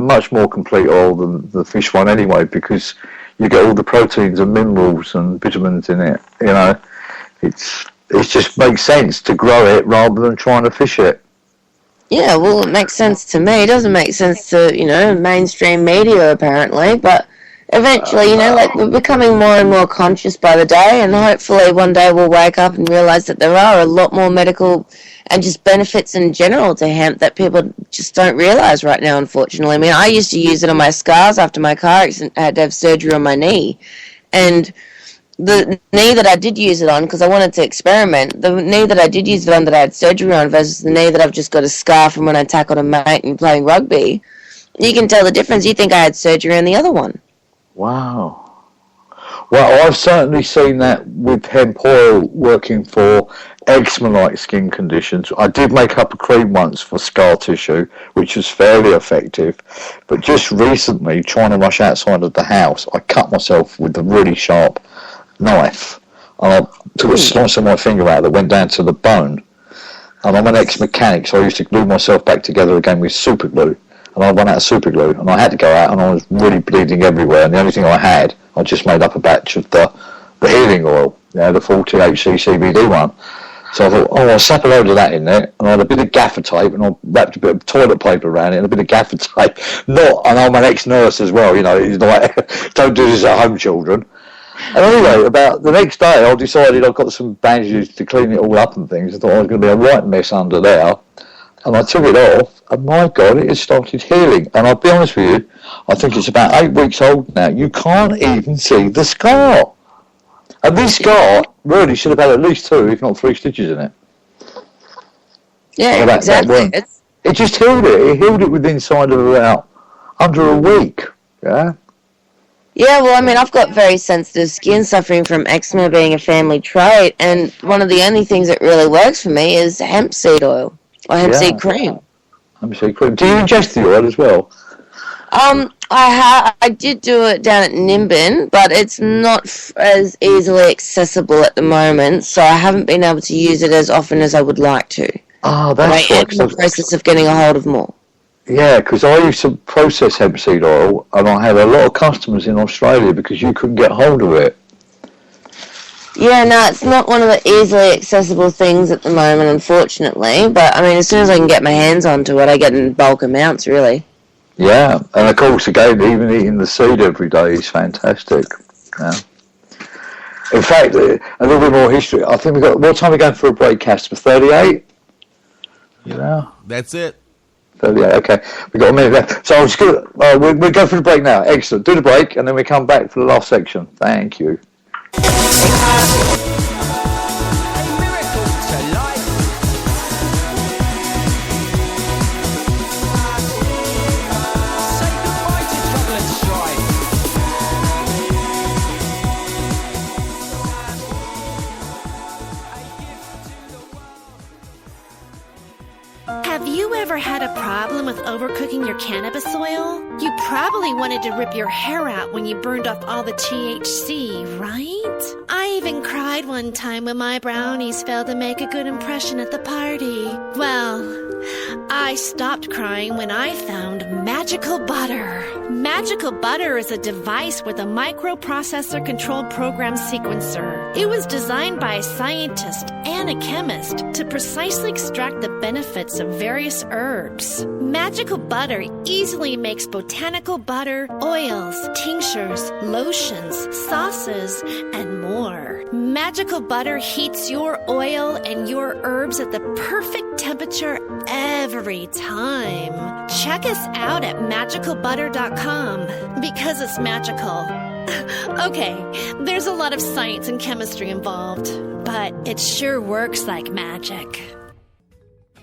Speaker 3: much more complete oil than the fish one anyway, because you get all the proteins and minerals and vitamins in it. You know, it just makes sense to grow it rather than trying to fish it.
Speaker 4: Yeah, well, it makes sense to me. It doesn't make sense to, mainstream media apparently, but eventually, we're becoming more and more conscious by the day, and hopefully one day we'll wake up and realise that there are a lot more medical and just benefits in general to hemp that people just don't realise right now, unfortunately. I mean, I used to use it on my scars after my car accident. I had to have surgery on my knee, and the knee that I did use it on, because I wanted to experiment, the knee that I did use it on that I had surgery on versus the knee that I've just got a scar from when I tackled a mate and playing rugby, you can tell the difference. You think I had surgery on the other one.
Speaker 3: Wow. Well, I've certainly seen that with hemp oil working for eczema-like skin conditions. I did make up a cream once for scar tissue, which was fairly effective. But just recently, trying to rush outside of the house, I cut myself with a really sharp knife. And I took a slice of my finger out that went down to the bone. And I'm an ex-mechanic, so I used to glue myself back together again with super glue. And I ran out of super glue, and I had to go out, and I was really bleeding everywhere. And the only thing I had, I just made up a batch of the healing oil, the full THC CBD one. So I thought, I'll slap a load of that in there, and I had a bit of gaffer tape, and I wrapped a bit of toilet paper around it, and a bit of gaffer tape. And I'm an ex-nurse as well, it's like, don't do this at home, children. And anyway, about the next day, I decided I've got some bandages to clean it all up and things. I thought I was going to be a right mess under there. And I took it off, and my God, it has started healing. And I'll be honest with you, I think it's about 8 weeks old now. You can't even see the scar. And this scar really should have had at least 2, if not 3 stitches in it.
Speaker 4: Yeah, exactly.
Speaker 3: It just healed it. It healed it within inside of about under a week. Yeah.
Speaker 4: Yeah, well, I mean, I've got very sensitive skin, suffering from eczema being a family trait, and one of the only things that really works for me is hemp seed oil. Or hemp seed cream. Hemp seed cream.
Speaker 3: Do you ingest the oil as well?
Speaker 4: I did do it down at Nimbin, but it's not as easily accessible at the moment, so I haven't been able to use it as often as I would like to.
Speaker 3: Oh, that's
Speaker 4: right. I'm in the process of getting a hold of more.
Speaker 3: Yeah, because I used to process hemp seed oil, and I had a lot of customers in Australia because you couldn't get hold of it.
Speaker 4: Yeah, no, it's not one of the easily accessible things at the moment, unfortunately. But, I mean, as soon as I can get my hands onto it, I get in bulk amounts, really.
Speaker 3: Yeah, and of course, again, even eating the seed every day is fantastic. Yeah. In fact, a little bit more history. I think what time are we going for a break, Casper? 38? Yeah.
Speaker 9: That's it.
Speaker 3: 38, okay. We've got a minute left. So I'm just going to, we'll go for the break now. Excellent. Do the break, and then we come back for the last section. Thank you.
Speaker 6: Have you ever had a problem with overcooking your cannabis oil? You probably wanted to rip your hair out when you burned off all the THC, right? I even cried one time when my brownies failed to make a good impression at the party. Well, I stopped crying when I found Magical Butter. Magical Butter is a device with a microprocessor-controlled program sequencer. It was designed by a scientist and a chemist to precisely extract the benefits of various herbs. Magical Butter easily makes botanical butter, oils, tinctures, lotions, sauces, and more. Magical Butter heats your oil and your herbs at the perfect temperature every time. Check us out at magicalbutter.com because it's magical. Okay, there's a lot of science and chemistry involved, but it sure works like magic.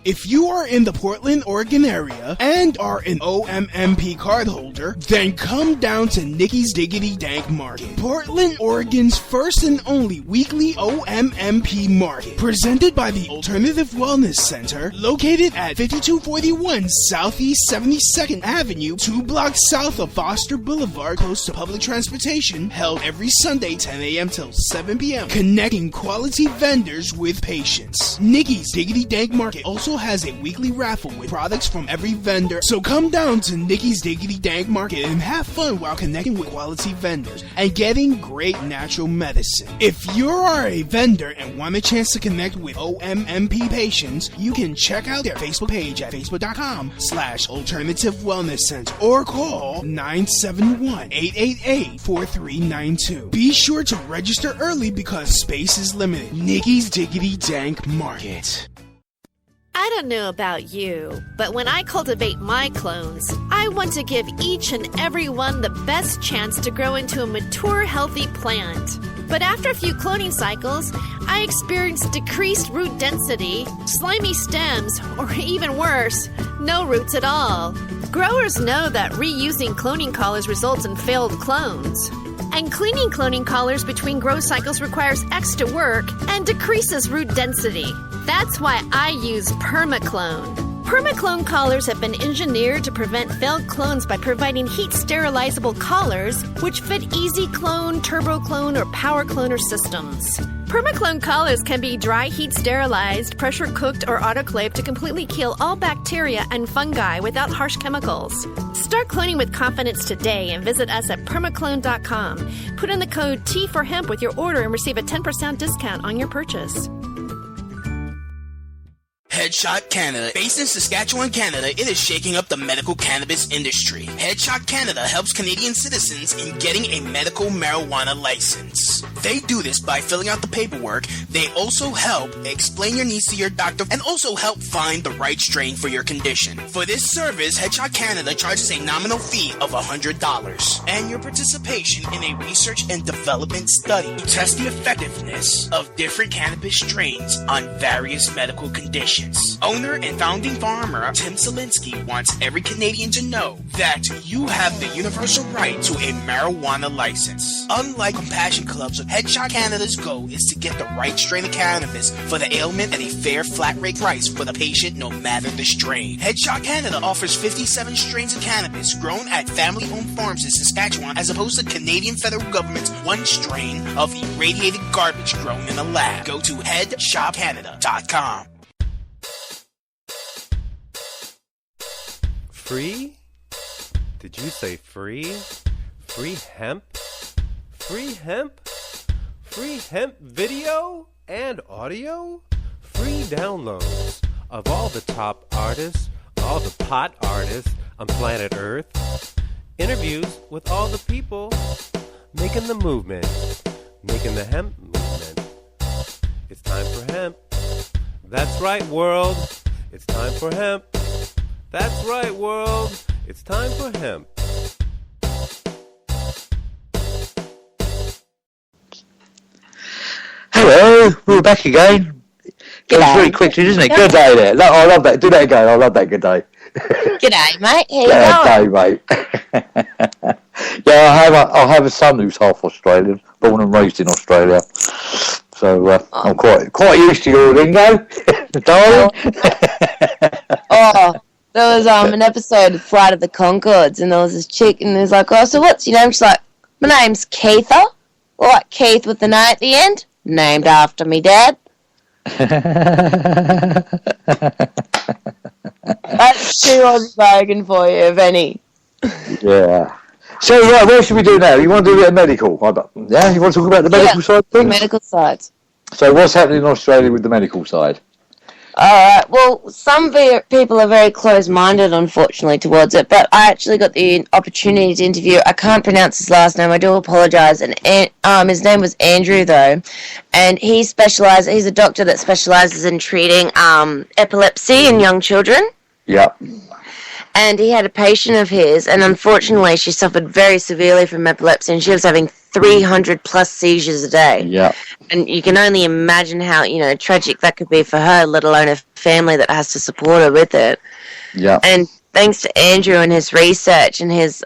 Speaker 7: If you are in the Portland, Oregon area and are an OMMP card holder, then come down to Nikki's Diggity Dank Market, Portland, Oregon's first and only weekly OMMP market, presented by the Alternative Wellness Center, located at 5241 Southeast 72nd Avenue, 2 blocks south of Foster Boulevard, close to public transportation, held every Sunday 10 a.m. till 7 p.m., connecting quality vendors with patients. Nikki's Diggity Dank Market also has a weekly raffle with products from every vendor. So come down to Nikki's Diggity Dank Market and have fun while connecting with quality vendors and getting great natural medicine. If you are a vendor and want a chance to connect with OMMP patients, you can check out their Facebook page at facebook.com/Alternative Wellness Center or call 971-888-4392. Be sure to register early because space is limited. Nikki's Diggity Dank Market.
Speaker 6: I don't know about you, but when I cultivate my clones, I want to give each and every one the best chance to grow into a mature, healthy plant. But after a few cloning cycles, I experienced decreased root density, slimy stems, or even worse, no roots at all. Growers know that reusing cloning collars results in failed clones. And cleaning cloning collars between grow cycles requires extra work and decreases root density. That's why I use PermaClone. PermaClone collars have been engineered to prevent failed clones by providing heat-sterilizable collars, which fit easy clone, turbo clone, or power cloner systems. PermaClone collars can be dry heat sterilized, pressure cooked, or autoclaved to completely kill all bacteria and fungi without harsh chemicals. Start cloning with confidence today and visit us at permaclone.com. Put in the code T for hemp with your order and receive a 10% discount on your purchase.
Speaker 5: Headshot Canada. Based in Saskatchewan, Canada, it is shaking up the medical cannabis industry. Headshot Canada helps Canadian citizens in getting a medical marijuana license. They do this by filling out the paperwork. They also help explain your needs to your doctor and also help find the right strain for your condition. For this service, Headshot Canada charges a nominal fee of $100 and your participation in a research and development study to test the effectiveness of different cannabis strains on various medical conditions. Owner and founding farmer Tim Selinsky wants every Canadian to know that you have the universal right to a marijuana license. Unlike Compassion Clubs, Headshot Canada's goal is to get the right strain of cannabis for the ailment at a fair flat rate price for the patient no matter the strain. Headshot Canada offers 57 strains of cannabis grown at family-owned farms in Saskatchewan as opposed to Canadian federal government's one strain of irradiated garbage grown in a lab. Go to headshopcanada.com.
Speaker 8: Free? Did you say free? Free hemp? Free hemp? free hemp video and audio, free downloads of all the top artists, all the pot artists on planet Earth, interviews with all the people making the movement, making the hemp movement. It's time for hemp. That's right, world. It's time for hemp. That's right, world. It's time for hemp.
Speaker 3: Hello, we're back again. Goes very quickly, doesn't it? Good day there. No, I love that. Do that again. I love that. Good day.
Speaker 4: G'day, mate. How you going?
Speaker 3: Good day, mate. Yeah, I have a son who's half Australian, born and raised in Australia. So I'm quite used to your lingo, darling.
Speaker 4: There was an episode of Flight of the Conchords, and there was this chick, and it was like, "Oh, so what's your name?" She's like, "My name's Kaether, like Keith with an A at the end, named after me dad." That's too Aussie for you, if any.
Speaker 3: Yeah. So, what should we do now? You want to do a bit of medical? Yeah, you want to talk about the medical side of things?
Speaker 4: Medical side.
Speaker 3: So, what's happening in Australia with the medical side?
Speaker 4: Alright, well, some people are very close-minded, unfortunately, towards it, but I actually got the opportunity to interview, I can't pronounce his last name, I do apologise, and his name was Andrew, though, and he's a doctor that specialises in treating epilepsy in young children.
Speaker 3: Yeah.
Speaker 4: And he had a patient of his, and unfortunately she suffered very severely from epilepsy, and she was having 300 plus seizures a day.
Speaker 3: Yeah.
Speaker 4: And you can only imagine how, tragic that could be for her, let alone a family that has to support her with it.
Speaker 3: Yeah.
Speaker 4: And thanks to Andrew and his research and his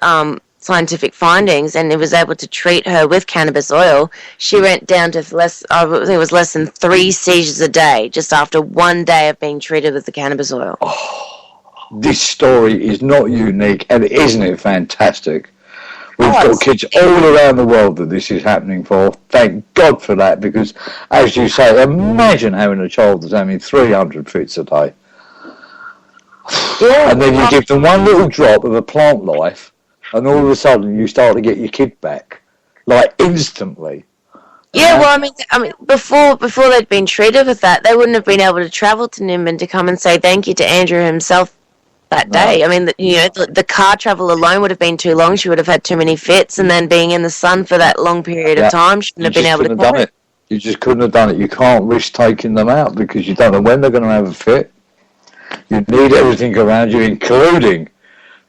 Speaker 4: scientific findings, and he was able to treat her with cannabis oil, she went down to less than 3 seizures a day, just after 1 day of being treated with the cannabis oil.
Speaker 3: This story is not unique, and isn't it fantastic? We've got kids all around the world that this is happening for. Thank God for that, because, as you say, imagine having a child that's having 300 fits a day.
Speaker 4: Yeah.
Speaker 3: And then you give them one little drop of a plant life, and all of a sudden you start to get your kid back, like instantly.
Speaker 4: Yeah, well, I mean, before they'd been treated with that, they wouldn't have been able to travel to Nimbin to come and say thank you to Andrew himself that day. No. I mean, the car travel alone would have been too long. She would have had too many fits, and then being in the sun for that long period of time, she wouldn't have been able to
Speaker 3: done it. You just couldn't have done it. You can't risk taking them out because you don't know when they're going to have a fit. You need everything around you, including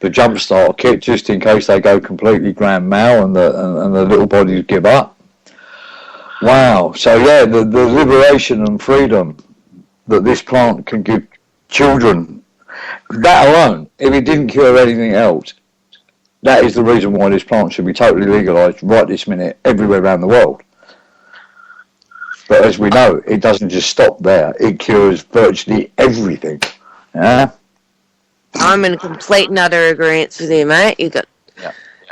Speaker 3: the jump start kit, just in case they go completely grand mal and the little bodies give up. Wow. So yeah, the liberation and freedom that this plant can give children, that alone, if it didn't cure anything else, that is the reason why this plant should be totally legalised right this minute everywhere around the world. But as we know, it doesn't just stop there. It cures virtually everything. Yeah.
Speaker 4: I'm in complete and utter agreement with you, mate.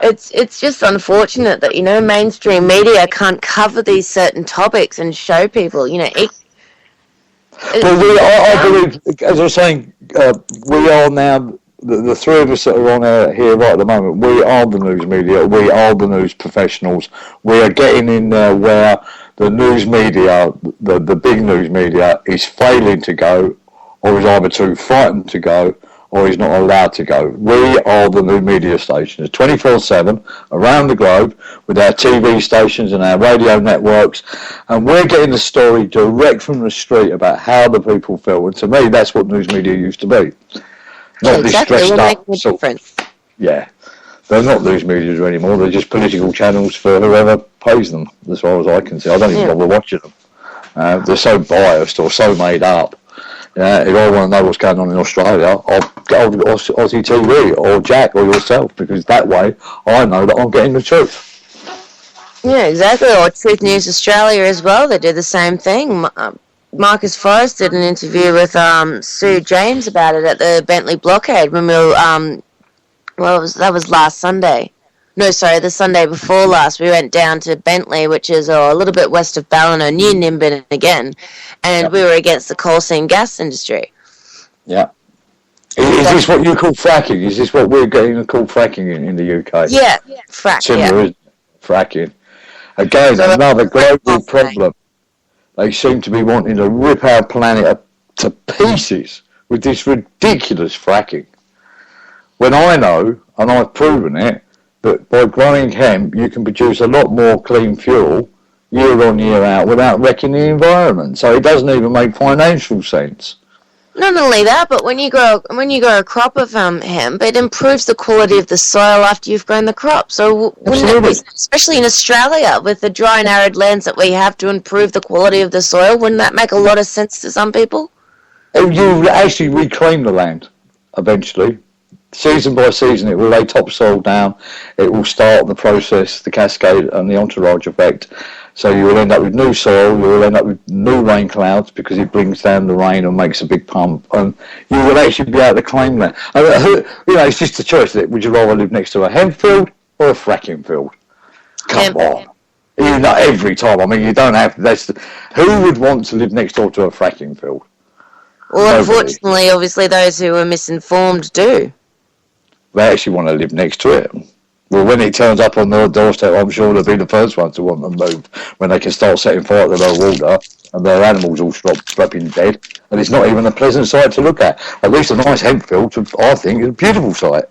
Speaker 4: It's just unfortunate that mainstream media can't cover these certain topics and show people.
Speaker 3: I believe, as I was saying, we are now the three of us that are on here right at the moment. We are the news media. We are the news professionals. We are getting in there where the news media, the big news media, is failing to go, or is either too frightened to go, or is not allowed to go. We are the new media stations, 24/7 around the globe, with our TV stations and our radio networks, and we're getting the story direct from the street about how the people feel. And to me, that's what news media used to be. Not this stressed up.
Speaker 4: Difference.
Speaker 3: Yeah, they're not news media anymore. They're just political channels for whoever pays them, as far as I can see. I don't even bother watching them. They're so biased or so made up. If I want to know what's going on in Australia, I'll go on Aussie TV or Jack or yourself, because that way I know that I'm getting the truth.
Speaker 4: Yeah, exactly. Or Truth News Australia as well. They do the same thing. Marcus Forrest did an interview with Sue James about it at the Bentley blockade when we were, that was last Sunday. No, sorry, the Sunday before last, we went down to Bentley, which is a little bit west of Ballina, near Nimbin again, and we were against the coal seam gas industry.
Speaker 3: Yeah. Is this what you call fracking? Is this what we're getting called fracking in the UK?
Speaker 4: Yeah, frack,
Speaker 3: Similar, isn't it? Fracking. Again,
Speaker 4: So
Speaker 3: another global problem. They seem to be wanting to rip our planet to pieces with this ridiculous fracking. When I know, and I've proven it, that by growing hemp you can produce a lot more clean fuel year on year out without wrecking the environment. So it doesn't even make financial sense.
Speaker 4: Not only that, but when you grow a crop of hemp, it improves the quality of the soil after you've grown the crop. So wouldn't it be, especially in Australia, with the dry and arid lands that we have, to improve the quality of the soil? Wouldn't that make a lot of sense to some people?
Speaker 3: You actually reclaim the land eventually. Season by season, it will lay topsoil down. It will start the process, the cascade and the entourage effect. So you will end up with new soil, you will end up with new rain clouds because it brings down the rain and makes a big pump, and you will actually be able to claim that. It's just a choice. Would you rather live next to a hemp field or a fracking field? Come on. Not every time. I mean, you don't have to. Who would want to live next door to a fracking field?
Speaker 4: Well, unfortunately, obviously, those who are misinformed do.
Speaker 3: They actually want to live next to it. Well, when it turns up on their doorstep, I'm sure they'll be the first ones to want to move when they can start setting fire to their water and their animals all stop flapping dead. And it's not even a pleasant sight to look at. At least a nice hemp field, I think, is a beautiful sight.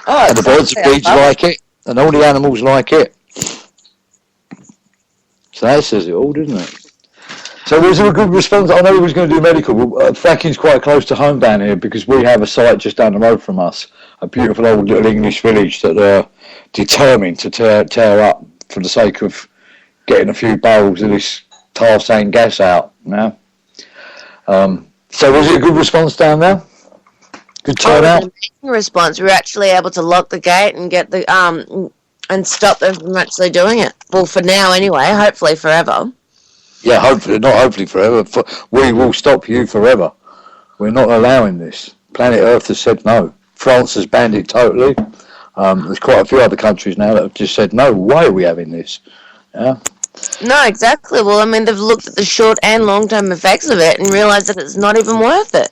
Speaker 4: Oh,
Speaker 3: and the birds and bees like it, and all the animals like it. So that says it all, doesn't it? So was there a good response? I know he was going to do medical. Fracking's quite close to home down here because we have a site just down the road from us, a beautiful old little English village that they're determined to tear up for the sake of getting a few barrels of this tar sand gas out. So was it a good response down there? Good turnout?
Speaker 4: An amazing response. We were actually able to lock the gate and get the and stop them from actually doing it. Well, for now anyway. Hopefully forever.
Speaker 3: Yeah, hopefully forever. We will stop you forever. We're not allowing this. Planet Earth has said no. France has banned it totally. There's quite a few other countries now that have just said no. Why are we having this? Yeah.
Speaker 4: No, exactly. Well, I mean, they've looked at the short and long-term effects of it and realised that it's not even worth it.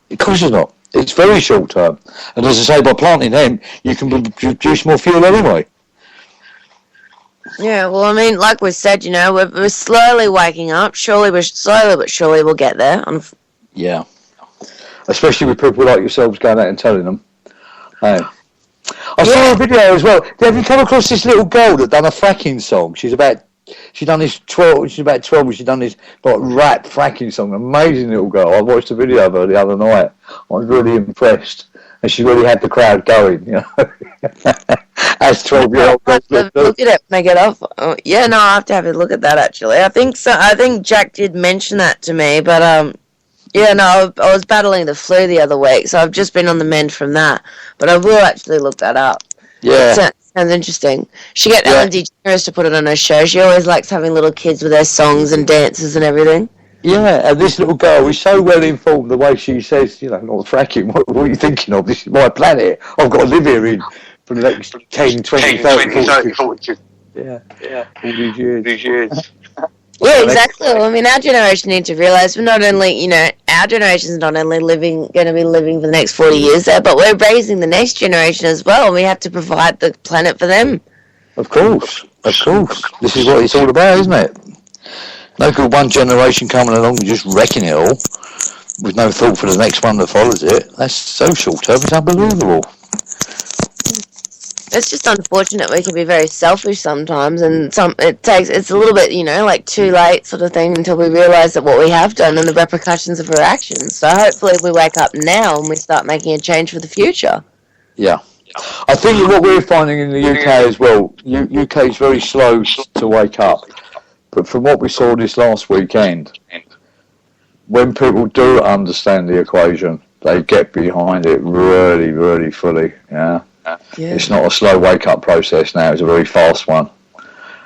Speaker 3: Of course it's not. It's very short-term. And as I say, by planting them, you can produce more fuel anyway.
Speaker 4: Yeah, well, I mean, like we said, we're slowly waking up. Slowly but surely we'll get there.
Speaker 3: Yeah. Especially with people like yourselves going out and telling them. Hey. I saw a video as well. Have you come across this little girl that done a fracking song? She's about 12 when she done this rap fracking song. Amazing little girl. I watched a video of her the other night. I was really impressed. And she really had the crowd going, as 12-year-old.
Speaker 4: Look at it when I get off. Oh, yeah, no, I have to have a look at that, actually. I think so. I think Jack did mention that to me, but, I was battling the flu the other week, so I've just been on the mend from that. But I will actually look that up.
Speaker 3: Yeah.
Speaker 4: Sounds interesting. She get Ellen DeGeneres to put it on her show. She always likes having little kids with their songs and dances and everything.
Speaker 3: Yeah, and this little girl is so well informed the way she says, not fracking, what are you thinking of? This is my planet. I've got to live here for the next 10, 20, 30, 40. Yeah, all these years.
Speaker 4: Yeah, exactly. Well, I mean, our generation needs to realise we're not only, our generation's not only going to be living for the next 40 years there, but we're raising the next generation as well, and we have to provide the planet for them.
Speaker 3: Of course. This is what it's all about, isn't it? No good one generation coming along and just wrecking it all with no thought for the next one that follows it. That's so short-term, it's unbelievable.
Speaker 4: It's just unfortunate we can be very selfish sometimes, and it's a little bit, like too late sort of thing until we realise that what we have done and the repercussions of our actions. So hopefully we wake up now and we start making a change for the future.
Speaker 3: Yeah. I think what we're finding in the UK as well, UK is very slow to wake up. But from what we saw this last weekend, when people do understand the equation, they get behind it really, really fully. Yeah. It's not a slow wake-up process now. It's a very fast one.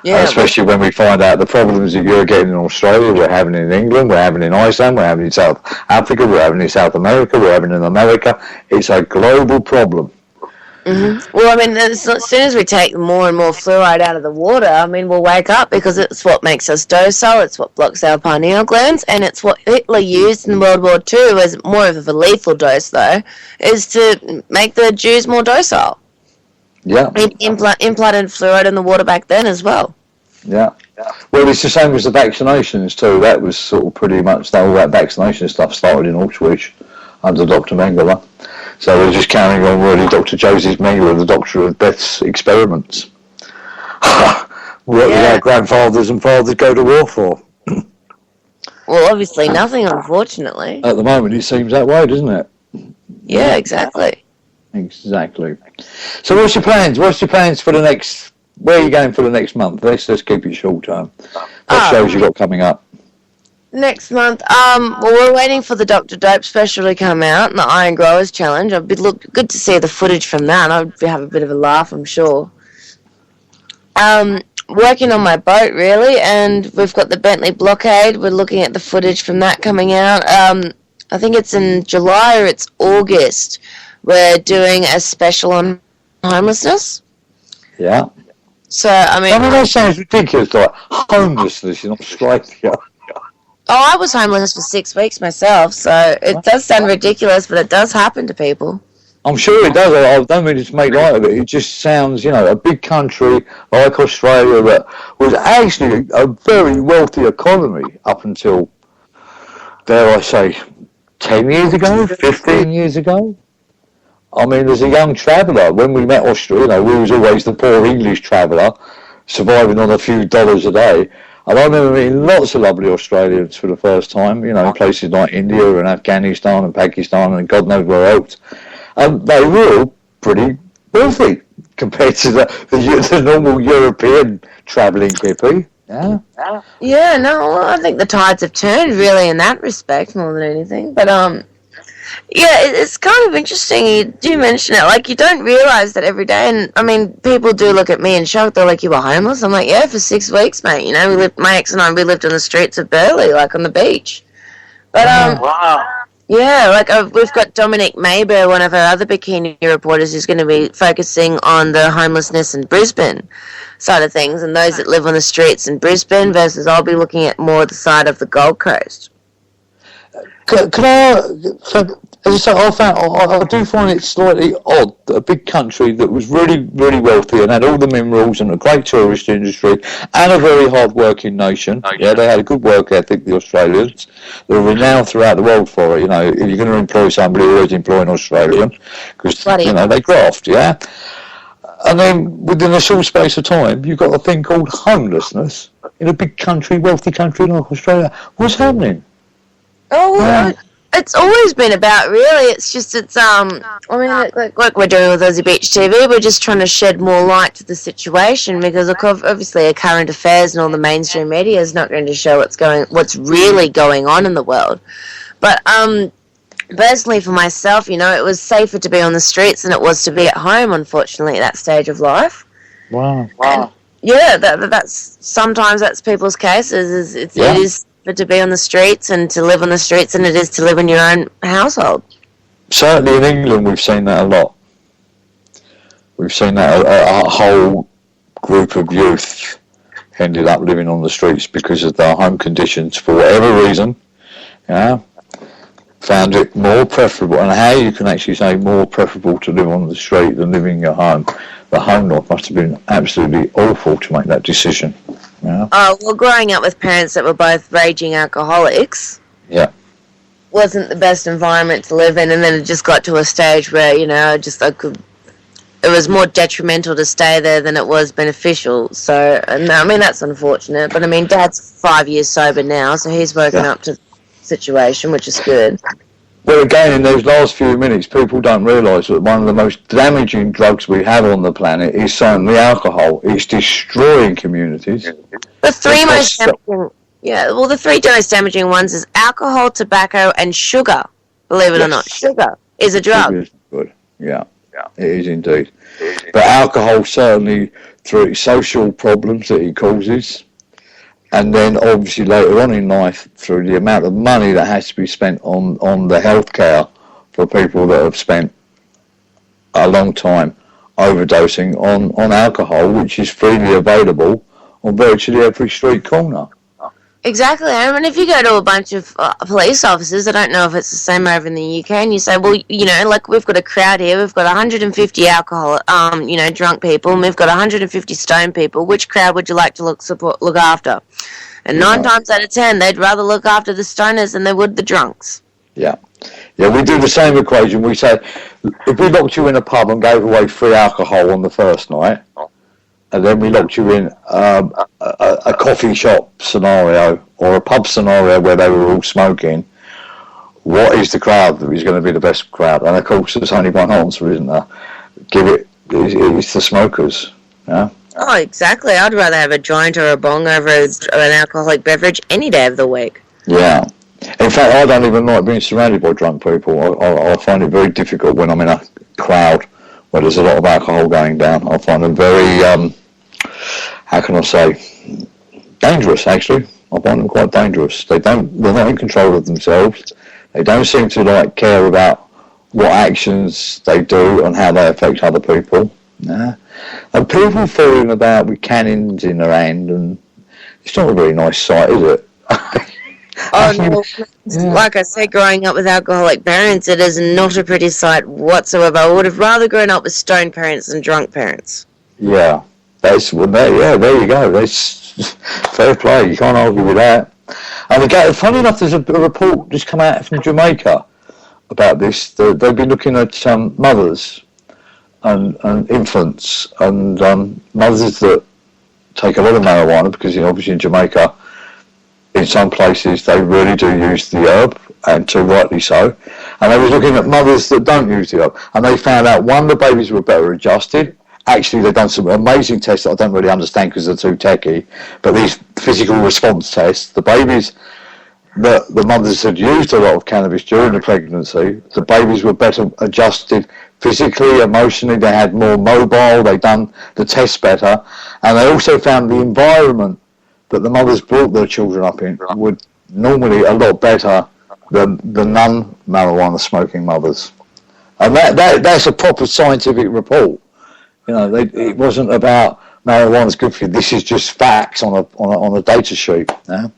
Speaker 3: Yeah. And especially when we find out the problems that you're getting in Australia, we're having in England, we're having in Iceland, we're having in South Africa, we're having in South America, we're having in America. It's a global problem.
Speaker 4: Mm-hmm. Well, I mean, as soon as we take more and more fluoride out of the water, I mean, we'll wake up because it's what makes us docile, it's what blocks our pineal glands, and it's what Hitler used in World War II as more of a lethal dose, though, is to make the Jews more docile.
Speaker 3: Yeah.
Speaker 4: He implanted fluoride in the water back then as well.
Speaker 3: Yeah. Well, it's the same as the vaccinations too. That was sort of pretty much all that vaccination stuff started in Auschwitz under Dr. Mengele. So they're just carrying on really Dr. Joseph Mengele, the doctor of death's experiments. What did our grandfathers and fathers go to war for?
Speaker 4: Well, obviously nothing, unfortunately.
Speaker 3: At the moment, it seems that way, doesn't it?
Speaker 4: Yeah, exactly.
Speaker 3: Exactly. So what's your plans? What's your plans for the next... Where are you going for the next month? Let's keep it short term. What shows you got coming up?
Speaker 4: Next month, well, we're waiting for the Dr. Dope special to come out and the Iron Growers Challenge. It'd be good to see the footage from that. I'd have a bit of a laugh, I'm sure. Working on my boat, really, and we've got the Bentley blockade. We're looking at the footage from that coming out. I think it's in July or it's August. We're doing a special on homelessness.
Speaker 3: Yeah.
Speaker 4: So, I mean,
Speaker 3: that sounds ridiculous, like homelessness in Australia.
Speaker 4: I was homeless for 6 weeks myself, so it does sound ridiculous, but it does happen to people.
Speaker 3: I'm sure it does. I don't mean to make light of it. It just sounds, a big country like Australia that was actually a very wealthy economy up until, dare I say, 10 years ago, 15 years ago. I mean, as a young traveller, when we met Australia, we was always the poor English traveller, surviving on a few dollars a day. And I remember meeting lots of lovely Australians for the first time, in places like India and Afghanistan and Pakistan and God knows where else. And they were all pretty wealthy compared to the normal European travelling hippie. Yeah.
Speaker 4: Yeah, no, well, I think the tides have turned really in that respect more than anything. But yeah, it's kind of interesting. You do mention it. Like, you don't realise that every day. And I mean, people do look at me in shock. They're like, "You were homeless?" I'm like, "Yeah, for 6 weeks, mate. My ex and I, we lived on the streets of Burleigh, like on the beach." But
Speaker 3: wow.
Speaker 4: Yeah, like we've got Dominic Mayber, one of our other bikini reporters, who's going to be focusing on the homelessness in Brisbane side of things and those that live on the streets in Brisbane versus I'll be looking at more the side of the Gold Coast.
Speaker 3: I do find it slightly odd that a big country that was really, really wealthy and had all the minerals and a great tourist industry and a very hard-working nation. Yeah, they had a good work ethic, the Australians. They're renowned throughout the world for it. If you're going to employ somebody, always employ an Australian because, they graft, yeah? And then within a short space of time, you've got a thing called homelessness in a big country, wealthy country like Australia. What's happening?
Speaker 4: Oh, well, it's always been about, really. It's just, I mean, like we're doing with Aussie Beach TV, we're just trying to shed more light to the situation because, obviously, current affairs and all the mainstream media is not going to show what's really going on in the world. But, personally, for myself, it was safer to be on the streets than it was to be at home, unfortunately, at that stage of life.
Speaker 3: Wow.
Speaker 4: And, yeah, sometimes that's people's cases. It is to be on the streets and to live on the streets than it is to live in your own household.
Speaker 3: Certainly in England we've seen that a lot. We've seen that a whole group of youth ended up living on the streets because of their home conditions for whatever reason. Yeah. Found it more preferable, and how you can actually say more preferable to live on the street than living in your home. The home life must have been absolutely awful to make that decision. Yeah.
Speaker 4: Well, growing up with parents that were both raging alcoholics wasn't the best environment to live in, and then it just got to a stage where, it was more detrimental to stay there than it was beneficial. So, I mean, that's unfortunate. But, I mean, Dad's 5 years sober now, so he's woken up to the situation, which is good.
Speaker 3: Well, again, in those last few minutes, people don't realise that one of the most damaging drugs we have on the planet is certainly alcohol. It's destroying communities.
Speaker 4: The three most damaging ones is alcohol, tobacco, and sugar. Believe it or not, sugar is a drug.
Speaker 3: Sugar is good. Yeah, it is indeed. But alcohol certainly, through its social problems that it causes, and then obviously later on in life through the amount of money that has to be spent on the healthcare for people that have spent a long time overdosing on alcohol, which is freely available on virtually every street corner.
Speaker 4: Exactly. I mean, if you go to a bunch of police officers, I don't know if it's the same over in the UK, and you say, well, you know, like we've got a crowd here, we've got 150 alcohol, you know, drunk people, and we've got 150 stoned people. Which crowd would you like to look after? And 9 times out of 10, they'd rather look after the stoners than they would the drunks.
Speaker 3: Yeah. Yeah, we do the same equation. We say, if we locked you in a pub and gave away free alcohol on the first night, and then we locked you in a coffee shop scenario or a pub scenario where they were all smoking, what is the crowd that is going to be the best crowd? And of course, there's only one answer, isn't there? It's the smokers. Yeah.
Speaker 4: Oh, exactly. I'd rather have a joint or a bong over an alcoholic beverage any day of the week.
Speaker 3: Yeah. In fact, I don't even like being surrounded by drunk people. I find it very difficult when I'm in a crowd where there's a lot of alcohol going down. I find them very, how can I say, dangerous, actually. I find them quite dangerous. They're not in control of themselves. They don't seem to care about what actions they do and how they affect other people. Yeah. And people fooling about with cannons in their hand, and it's not a very nice sight, is it?
Speaker 4: Oh, no. Yeah. Like I said, growing up with alcoholic parents, it is not a pretty sight whatsoever. I would have rather grown up with stoned parents than drunk parents.
Speaker 3: Yeah, there you go. That's fair play. You can't argue with that. And again, funny enough, there's a report just come out from Jamaica about this. They've been looking at mothers and infants and mothers that take a lot of marijuana, because obviously in Jamaica, in some places they really do use the herb, and too rightly so. And they were looking at mothers that don't use the herb, and they found out the babies were better adjusted. Actually, they've done some amazing tests that I don't really understand because they're too techy, but these physical response tests, the babies, the mothers had used a lot of cannabis during the pregnancy, the babies were better adjusted physically, emotionally, they had more mobile, they done the tests better, and they also found the environment that the mothers brought their children up in would normally a lot better than the non-marijuana smoking mothers. And that's a proper scientific report. It wasn't about marijuana's good for you. This is just facts on a data sheet. Yeah?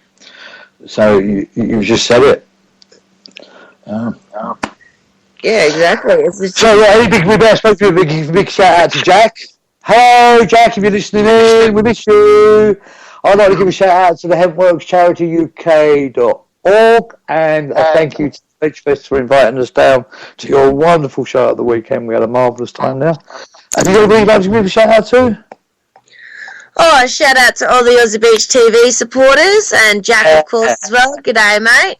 Speaker 3: So you just said it.
Speaker 4: Yeah, exactly.
Speaker 3: So we better supposed to do a big shout out to Jack. Hello, Jack, if you're listening in, we miss you. I'd like to give a shout out to the Hemp Works charity UK.org, and a thank you to Fest for inviting us down to your wonderful show at the weekend. We had a marvellous time there. Have you got anybody you'd like to give a shout out to?
Speaker 4: Oh, a shout out to all the Aussie Beach TV supporters, and Jack, of course, as well. G'day, mate.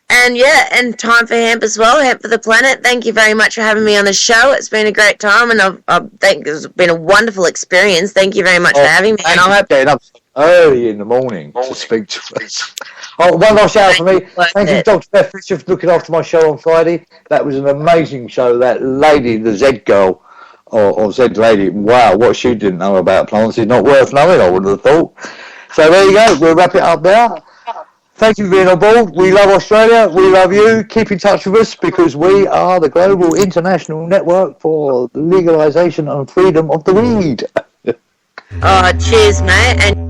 Speaker 4: And and Time for Hemp as well, Hemp for the Planet. Thank you very much for having me on the show. It's been a great time, and I think it's been a wonderful experience. Thank you very much for having me. And I hope
Speaker 3: getting up early in the morning to speak to us. Oh, one last shout out for me. Thank you, Dr. Beth Fisher, for looking after my show on Friday. That was an amazing show. That lady, the Z girl, or Z lady, wow, what she didn't know about plants is not worth knowing, I would have thought. So there you go. We'll wrap it up there. Thank you for being on board. We love Australia. We love you. Keep in touch with us, because we are the global international network for legalisation and freedom of the weed.
Speaker 4: Oh, cheers, mate. And